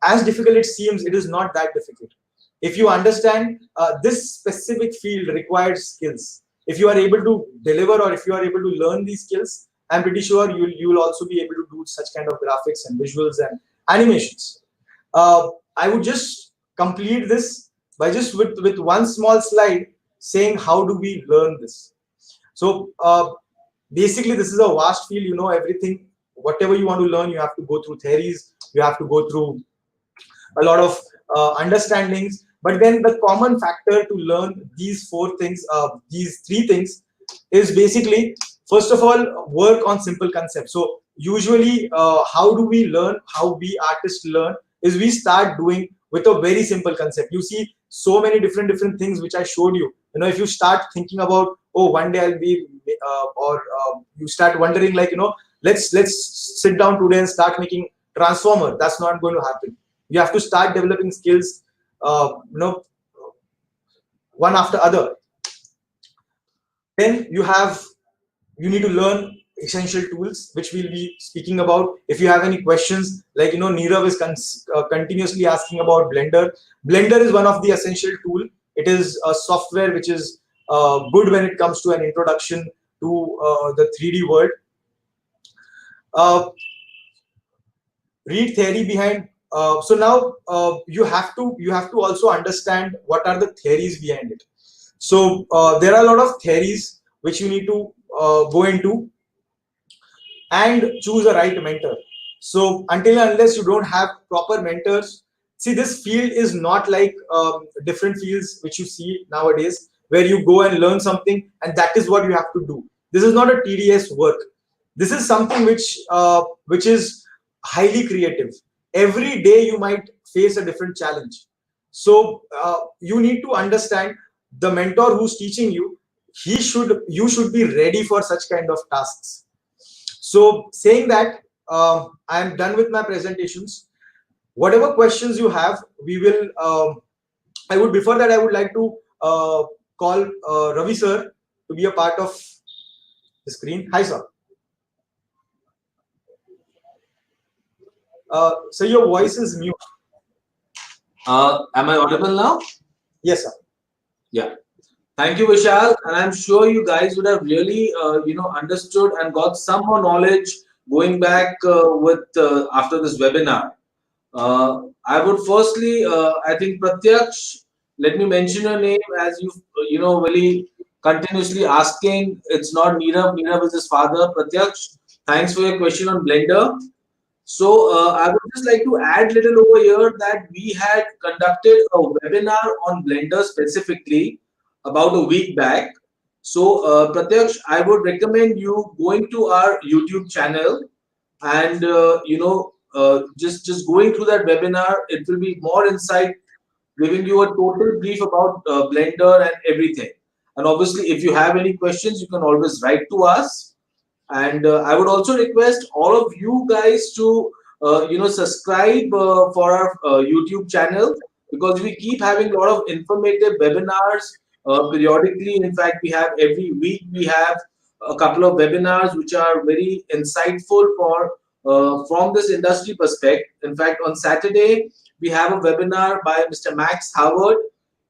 as difficult it seems, it is not that difficult. If you understand this specific field requires skills, if you are able to deliver, or if you are able to learn these skills, I'm pretty sure you'll also be able to do such kind of graphics and visuals and animations. I would just complete this by just with one small slide saying how do we learn this. So basically this is a vast field, everything, whatever you want to learn, you have to go through theories, you have to go through a lot of understandings. But then the common factor to learn these these three things is basically, first of all, work on simple concepts. So usually how do we learn, how we artists learn, is we start doing with a very simple concept. You see so many different things which I showed you. If you start thinking about, oh, one day I'll be you start wondering, like, let's sit down today and start making transformer. That's not going to happen. You have to start developing skills one after other. Then you need to learn essential tools, which we'll be speaking about. If you have any questions, like, Nirav is continuously asking about Blender. Blender is one of the essential tool. It is a software which is good when it comes to an introduction to the 3D world. Read theory behind. So now you have to also understand what are the theories behind it. So there are a lot of theories which you need to go into and choose a right mentor. So until and unless you don't have proper mentors, see, this field is not like different fields which you see nowadays, where you go and learn something and that is what you have to do. This is not a tedious work. This is something which is highly creative. Every day you might face a different challenge. So you need to understand the mentor who's teaching you. You should be ready for such kind of tasks. So saying that, I am done with my presentations. Whatever questions you have, we will before that, I would like to call Ravi sir to be a part of the screen. Hi sir. So your voice is mute. Am I audible now? Yes sir. Yeah. Thank you, Vishal, and I'm sure you guys would have really, understood and got some more knowledge going back after this webinar. I would firstly, I think Pratyaksh, let me mention your name, as you really continuously asking. It's not Nirav. Nirav is his father. Pratyaksh, thanks for your question on Blender. So I would just like to add little over here that we had conducted a webinar on Blender specifically about a week back. So Pratyaksh, I would recommend you going to our YouTube channel and just going through that webinar. It will be more insight, giving you a total brief about Blender and everything. And obviously, if you have any questions, you can always write to us. And I would also request all of you guys to subscribe for our YouTube channel, because we keep having a lot of informative webinars periodically. In fact, we have every week we have a couple of webinars which are very insightful for from this industry perspective. In fact, on Saturday we have a webinar by Mr. Max Howard.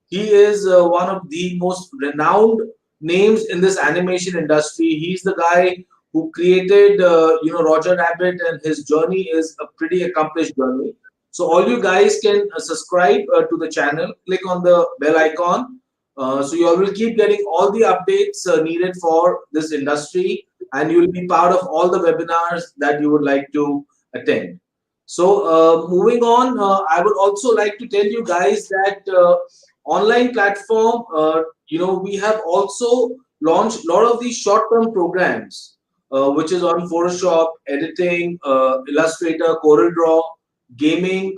He is one of the most renowned names in this animation industry. He's the guy who created Roger Rabbit, and his journey is a pretty accomplished journey. So all you guys can subscribe to the channel, click on the bell icon, so you all will keep getting all the updates needed for this industry, and you will be part of all the webinars that you would like to attend. So moving on, I would also like to tell you guys that online platform we have also launched a lot of these short-term programs, which is on Photoshop, editing, Illustrator, CorelDRAW, gaming.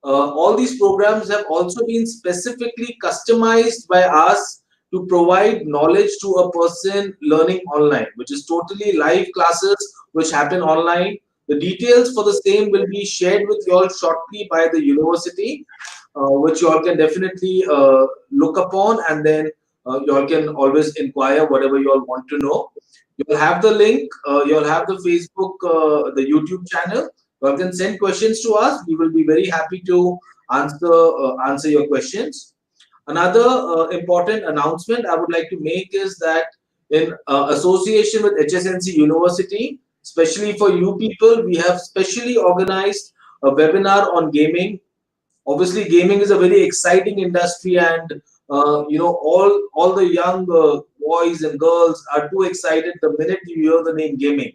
All these programs have also been specifically customized by us to provide knowledge to a person learning online, which is totally live classes which happen online. The details for the same will be shared with you all shortly by the university, which you all can definitely look upon, and then you all can always inquire whatever you all want to know. You'll have the link, you'll have the Facebook, the YouTube channel. You can send questions to us. We will be very happy to answer your questions. Another important announcement I would like to make is that in association with HSNC University, especially for you people, we have specially organized a webinar on gaming. Obviously, gaming is a very exciting industry, and all the young boys and girls are too excited the minute you hear the name gaming.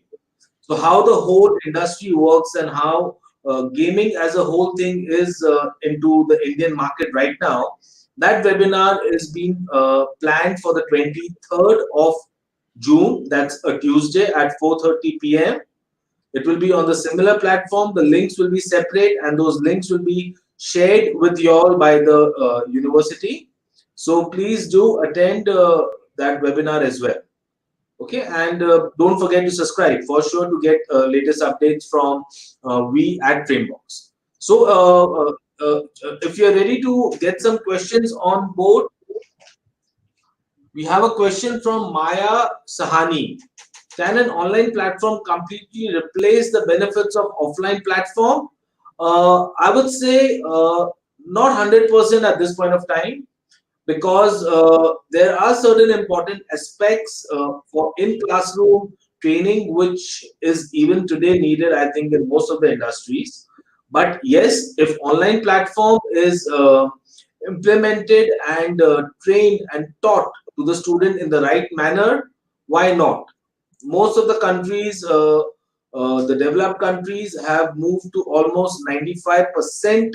So how the whole industry works and how gaming as a whole thing is into the Indian market right now, that webinar is being planned for the 23rd of June. That's a Tuesday at 4:30 p.m. It will be on the similar platform. The links will be separate, and those links will be shared with you all by the university. So please do attend that webinar as well. Okay, and don't forget to subscribe for sure to get latest updates from we at Frameboxx. So if you're ready to get some questions on board, we have a question from Maya Sahani. Can an online platform completely replace the benefits of offline platform? I would say not 100% at this point of time, because there are certain important aspects for in-classroom training, which is even today needed, I think, in most of the industries. But yes, if online platform is implemented and trained and taught to the student in the right manner, why not? Most of the countries, the developed countries, have moved to almost 95%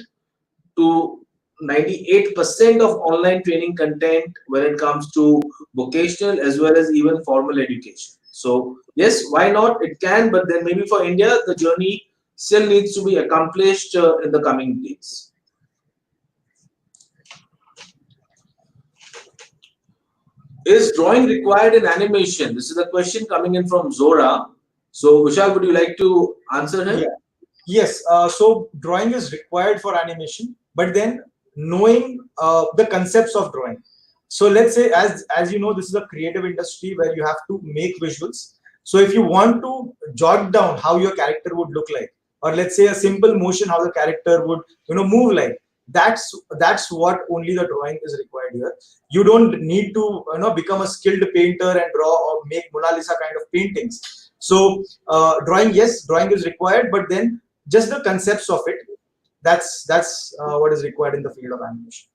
to 98% of online training content when it comes to vocational as well as even formal education. So yes, why not? It can, but then maybe for India, the journey still needs to be accomplished in the coming days. Is drawing required in animation? This is a question coming in from Zora. So Vishal, would you like to answer him? Yeah. Yes. So drawing is required for animation, but then knowing the concepts of drawing. So let's say, as you know, this is a creative industry where you have to make visuals. So if you want to jot down how your character would look like, or let's say a simple motion how the character would move like, that's what only the drawing is required here. You don't need to become a skilled painter and draw or make Mona Lisa kind of paintings. So drawing, yes, drawing is required, but then just the concepts of it, that's what is required in the field of animation.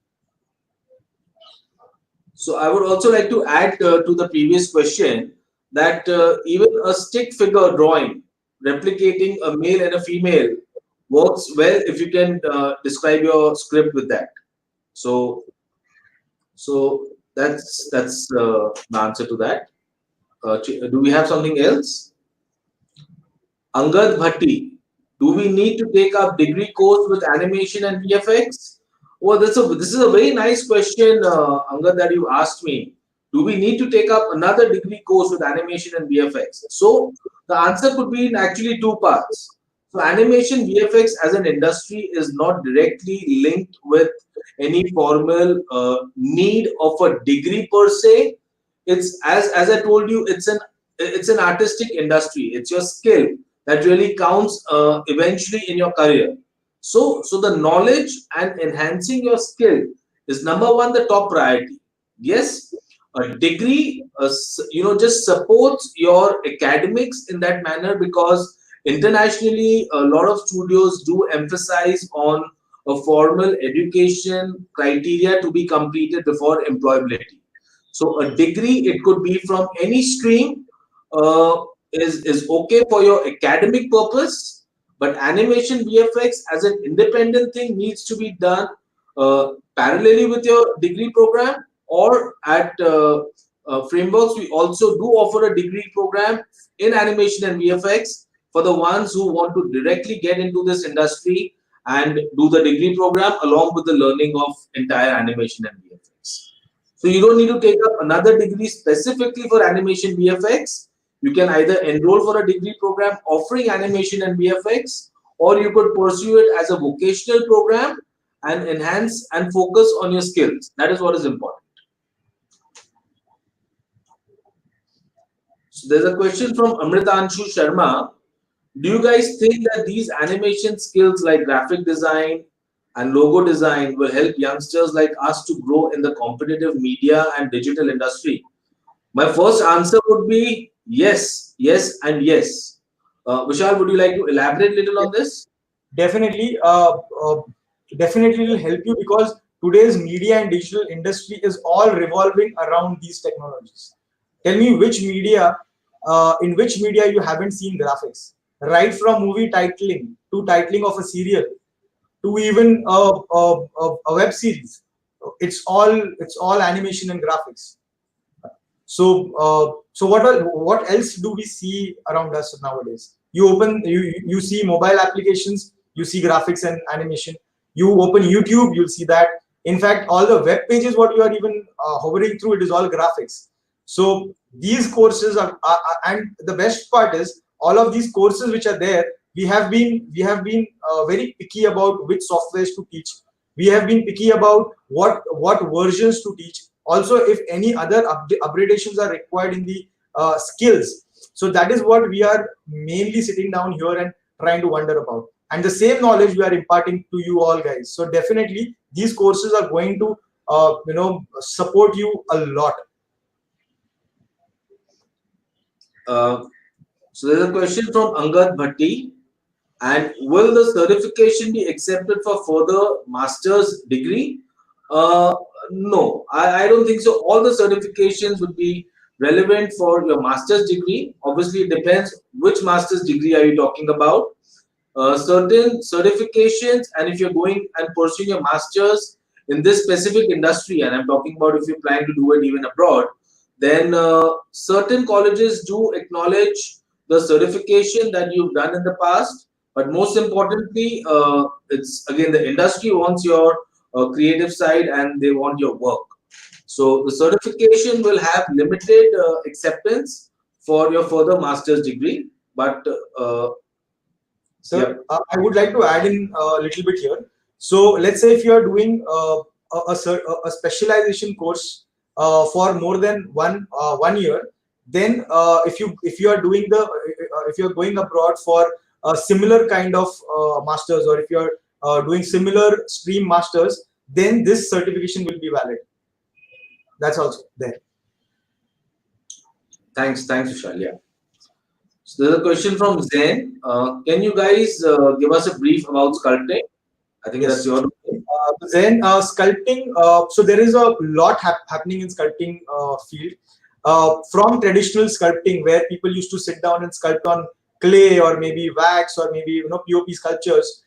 So I would also like to add to the previous question that even a stick figure drawing replicating a male and a female works well if you can describe your script with that. So that's the answer to that. Do we have something else? Angad Bhatti, do we need to take up degree course with animation and VFX? Well, this is a very nice question, Angad, that you asked me. Do we need to take up another degree course with animation and VFX? So the answer could be in actually two parts. So animation VFX as an industry is not directly linked with any formal need of a degree per se. It's as I told you, it's an artistic industry. It's your skill that really counts eventually in your career. So the knowledge and enhancing your skill is number one, the top priority. Yes, a degree just supports your academics in that manner, because internationally a lot of studios do emphasize on a formal education criteria to be completed before employability. So a degree, it could be from any stream, is okay for your academic purpose, but animation VFX as an independent thing needs to be done parallelly with your degree program, or at Frameboxx, we also do offer a degree program in animation and VFX for the ones who want to directly get into this industry and do the degree program along with the learning of entire animation and VFX. So you don't need to take up another degree specifically for animation VFX. You can either enroll for a degree program offering animation and VFX, or you could pursue it as a vocational program and enhance and focus on your skills. That is what is important. So there's a question from Amritanshu Sharma. Do you guys think that these animation skills like graphic design and logo design will help youngsters like us to grow in the competitive media and digital industry? My first answer would be yes, yes, and yes. Vishal, would you like to elaborate a little on this? Definitely, definitely will help you, because today's media and digital industry is all revolving around these technologies. Tell me which media, in which media you haven't seen graphics, right from movie titling to titling of a serial to even a web series. It's all animation and graphics. So what else do we see around us nowadays? You see mobile applications, you see graphics and animation. You open YouTube, you'll see that. In fact, all the web pages, what you are even hovering through, it is all graphics. So these courses and the best part is, all of these courses which are there, we have been very picky about which softwares to teach. We have been picky about what versions to teach. Also, if any other upgradations are required in the skills. So that is what we are mainly sitting down here and trying to wonder about. And the same knowledge we are imparting to you all guys. So definitely these courses are going to support you a lot. So there's a question from Angad Bhatti. And will the certification be accepted for further master's degree? No, I don't think so. All the certifications would be relevant for your master's degree. Obviously, it depends which master's degree are you talking about. Certain certifications, and if you're going and pursuing your master's in this specific industry, and I'm talking about if you plan to do it even abroad, then certain colleges do acknowledge the certification that you've done in the past. But most importantly, it's again the industry wants your creative side and they want your work. So the certification will have limited acceptance for your further master's degree. But Sir, I would like to add in a little bit here. So let's say if you are doing a specialization course for more than 1 year, then if you are doing if you are going abroad for a similar kind of masters, or if you are doing similar stream masters, then this certification will be valid. That's also there. Thanks, Vishal. Yeah. So there's a question from Zain. Can you guys give us a brief about sculpting? I think that's your. Then sculpting. So there is a lot happening in sculpting field. From traditional sculpting, where people used to sit down and sculpt on clay or maybe wax or maybe POP sculptures.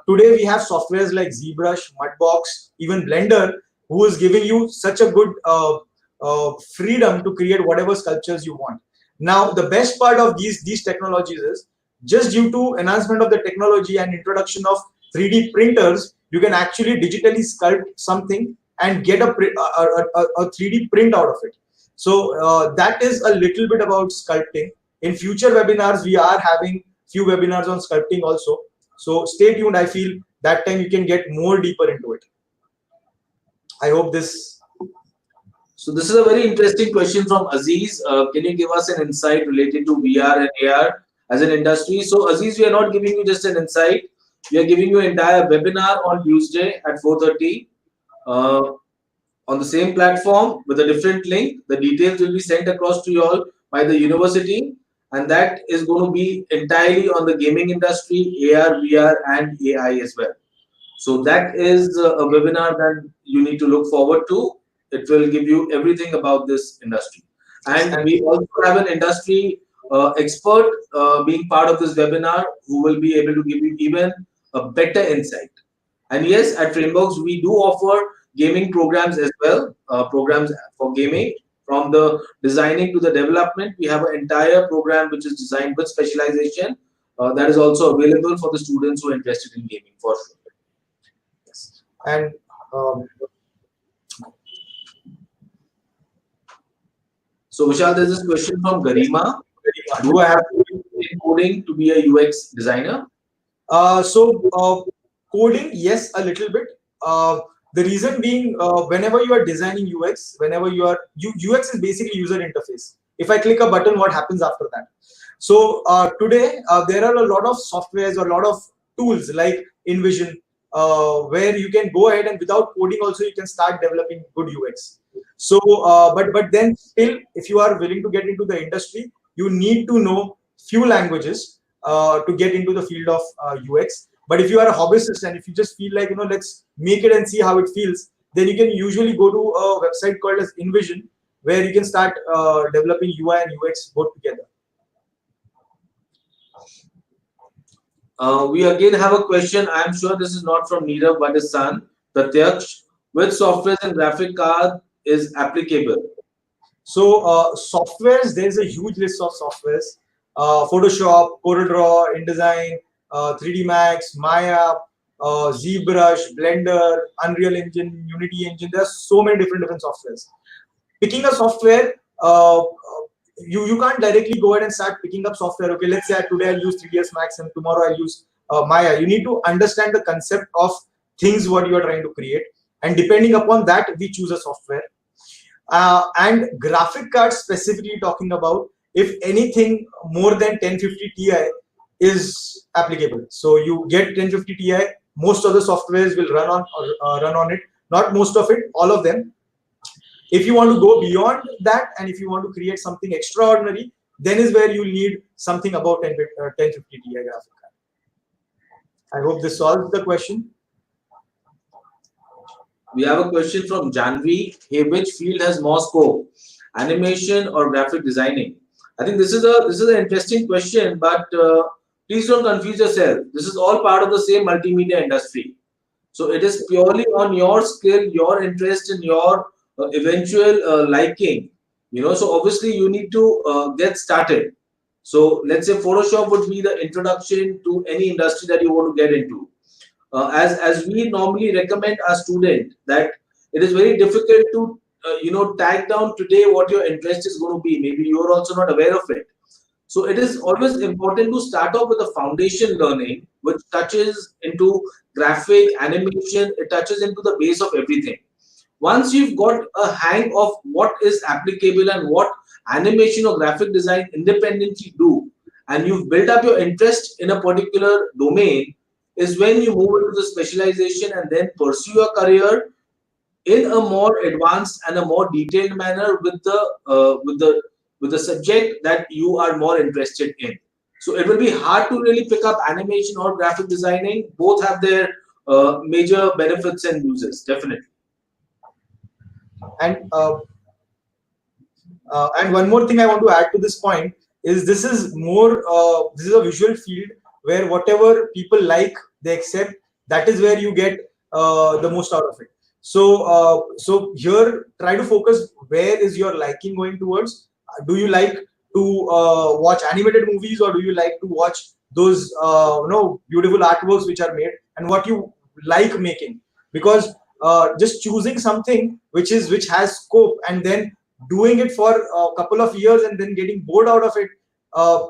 Today we have softwares like ZBrush, Mudbox, even Blender, who is giving you such a good freedom to create whatever sculptures you want. Now the best part of these technologies is, just due to enhancement of the technology and introduction of 3D printers, you can actually digitally sculpt something and get a 3D print out of it. So that is a little bit about sculpting. In future webinars, we are having few webinars on sculpting also. So stay tuned. I feel that time you can get more deeper into it. I hope this. So this is a very interesting question from Aziz. Can you give us an insight related to VR and AR as an industry? So Aziz, we are not giving you just an insight. We are giving you an entire webinar on Tuesday at 4:30 on the same platform with a different link. The details will be sent across to you all by the university, and that is going to be entirely on the gaming industry, AR, VR, and AI as well. So that is a webinar that you need to look forward to. It will give you everything about this industry. And we also have an industry expert being part of this webinar who will be able to give you even a better insight. And yes, at Frameboxx, we do offer gaming programs as well, programs for gaming. From the designing to the development, we have an entire program which is designed with specialization that is also available for the students who are interested in gaming for sure. Yes. And so Vishal, there's this question from Garima. do I have Coding to be a UX designer? Coding, yes, a little bit. The reason being, whenever you are designing UX, whenever UX is basically user interface. If I click a button, what happens after that? So today, there are a lot of softwares or a lot of tools like InVision, where you can go ahead and without coding also you can start developing good UX. So, but then still, if you are willing to get into the industry, you need to know few languages to get into the field of UX. But if you are a hobbyist and if you just feel like, let's make it and see how it feels, then you can usually go to a website called as InVision, where you can start developing UI and UX both together. We again have a question. I'm sure this is not from Nirav, but his son, Pratyaksh. Which software and graphic card is applicable? So softwares, there's a huge list of softwares. Photoshop, CorelDRAW, InDesign, 3D Max, Maya, ZBrush, Blender, Unreal Engine, Unity Engine. There are so many different softwares. Picking a software, you can't directly go ahead and start picking up software. Okay, let's say today I'll use 3ds Max and tomorrow I'll use Maya. You need to understand the concept of things what you are trying to create, and depending upon that, we choose a software. And graphic cards, specifically talking about, if anything more than 1050 Ti is applicable. So you get 1050 Ti, most of the softwares will run on it. Not most of it, all of them. If you want to go beyond that, and if you want to create something extraordinary, then is where you need something about 1050 Ti graphic card. I hope this solves the question. We have a question from Janvi. Hey, which field has more scope, animation or graphic designing? I think this is an interesting question, but please don't confuse yourself. This is all part of the same multimedia industry. So it is purely on your skill, your interest, and your eventual liking. So obviously you need to get started. So let's say Photoshop would be the introduction to any industry that you want to get into. As we normally recommend our student, that it is very difficult to tag down today what your interest is going to be. Maybe you are also not aware of it. So it is always important to start off with a foundation learning which touches into graphic, animation. It touches into the base of everything. Once you've got a hang of what is applicable and what animation or graphic design independently do, and you've built up your interest in a particular domain, is when you move into the specialization and then pursue a career in a more advanced and a more detailed manner with the subject that you are more interested in. So it will be hard to really pick up animation or graphic designing. Both have their major benefits and uses, definitely. And one more thing I want to add to this point is this is a visual field where whatever people like, they accept. That is where you get the most out of it. So here, try to focus where is your liking going towards. Do you like to watch animated movies, or do you like to watch those beautiful artworks which are made, and what you like making? Because just choosing something which has scope and then doing it for a couple of years and then getting bored out of it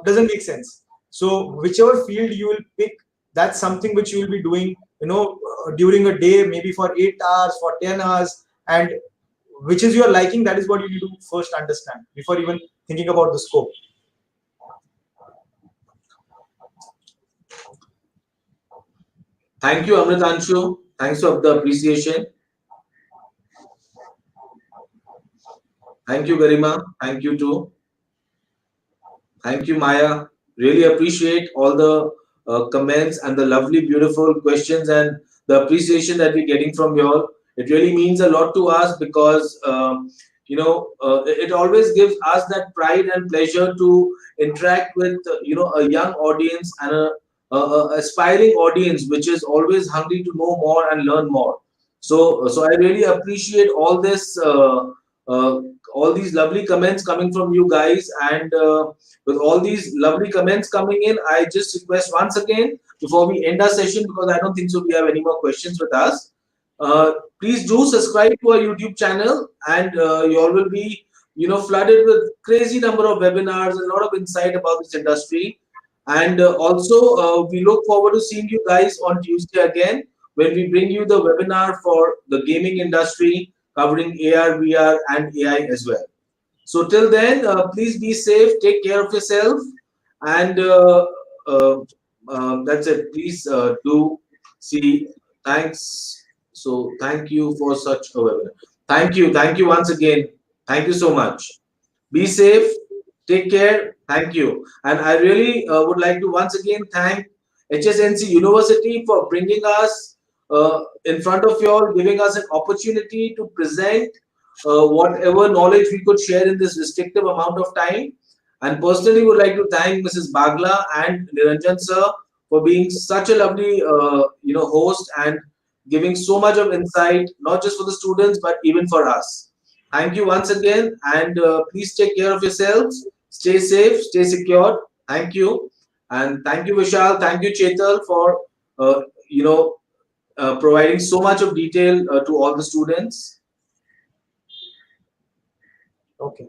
doesn't make sense. So whichever field you will pick, that's something which you will be doing during a day, maybe for 8 hours, for 10 hours, and which is your liking. That is what you need to first understand before even thinking about the scope. Thank you, Amritanshu. Thanks for the appreciation. Thank you, Garima. Thank you too. Thank you, Maya. Really appreciate all the comments and the lovely, beautiful questions and the appreciation that we're getting from you all. It really means a lot to us because it always gives us that pride and pleasure to interact with a young audience and a aspiring audience which is always hungry to know more and learn more. So I really appreciate all this, all these lovely comments coming from you guys, and with all these lovely comments coming in, I just request once again before we end our session, because I don't think so we have any more questions with us. Please do subscribe to our YouTube channel, and you all will be, flooded with crazy number of webinars and a lot of insight about this industry. And also, we look forward to seeing you guys on Tuesday again, when we bring you the webinar for the gaming industry covering AR, VR, and AI as well. So till then, please be safe, take care of yourself, and uh, that's it. Please do see. Thanks. So thank you for such a webinar. Thank you once again. Thank you so much. Be safe, take care. Thank you. And I really would like to once again thank HSNC University for bringing us in front of you all, giving us an opportunity to present whatever knowledge we could share in this restrictive amount of time. And personally would like to thank Mrs. Bagla and Niranjan sir for being such a lovely host and giving so much of insight, not just for the students but even for us. Thank you once again, and please take care of yourselves. Stay safe, stay secure. Thank you, and thank you, Vishal. Thank you, Chetal, for uh, you know providing so much of detail to all the students. Okay.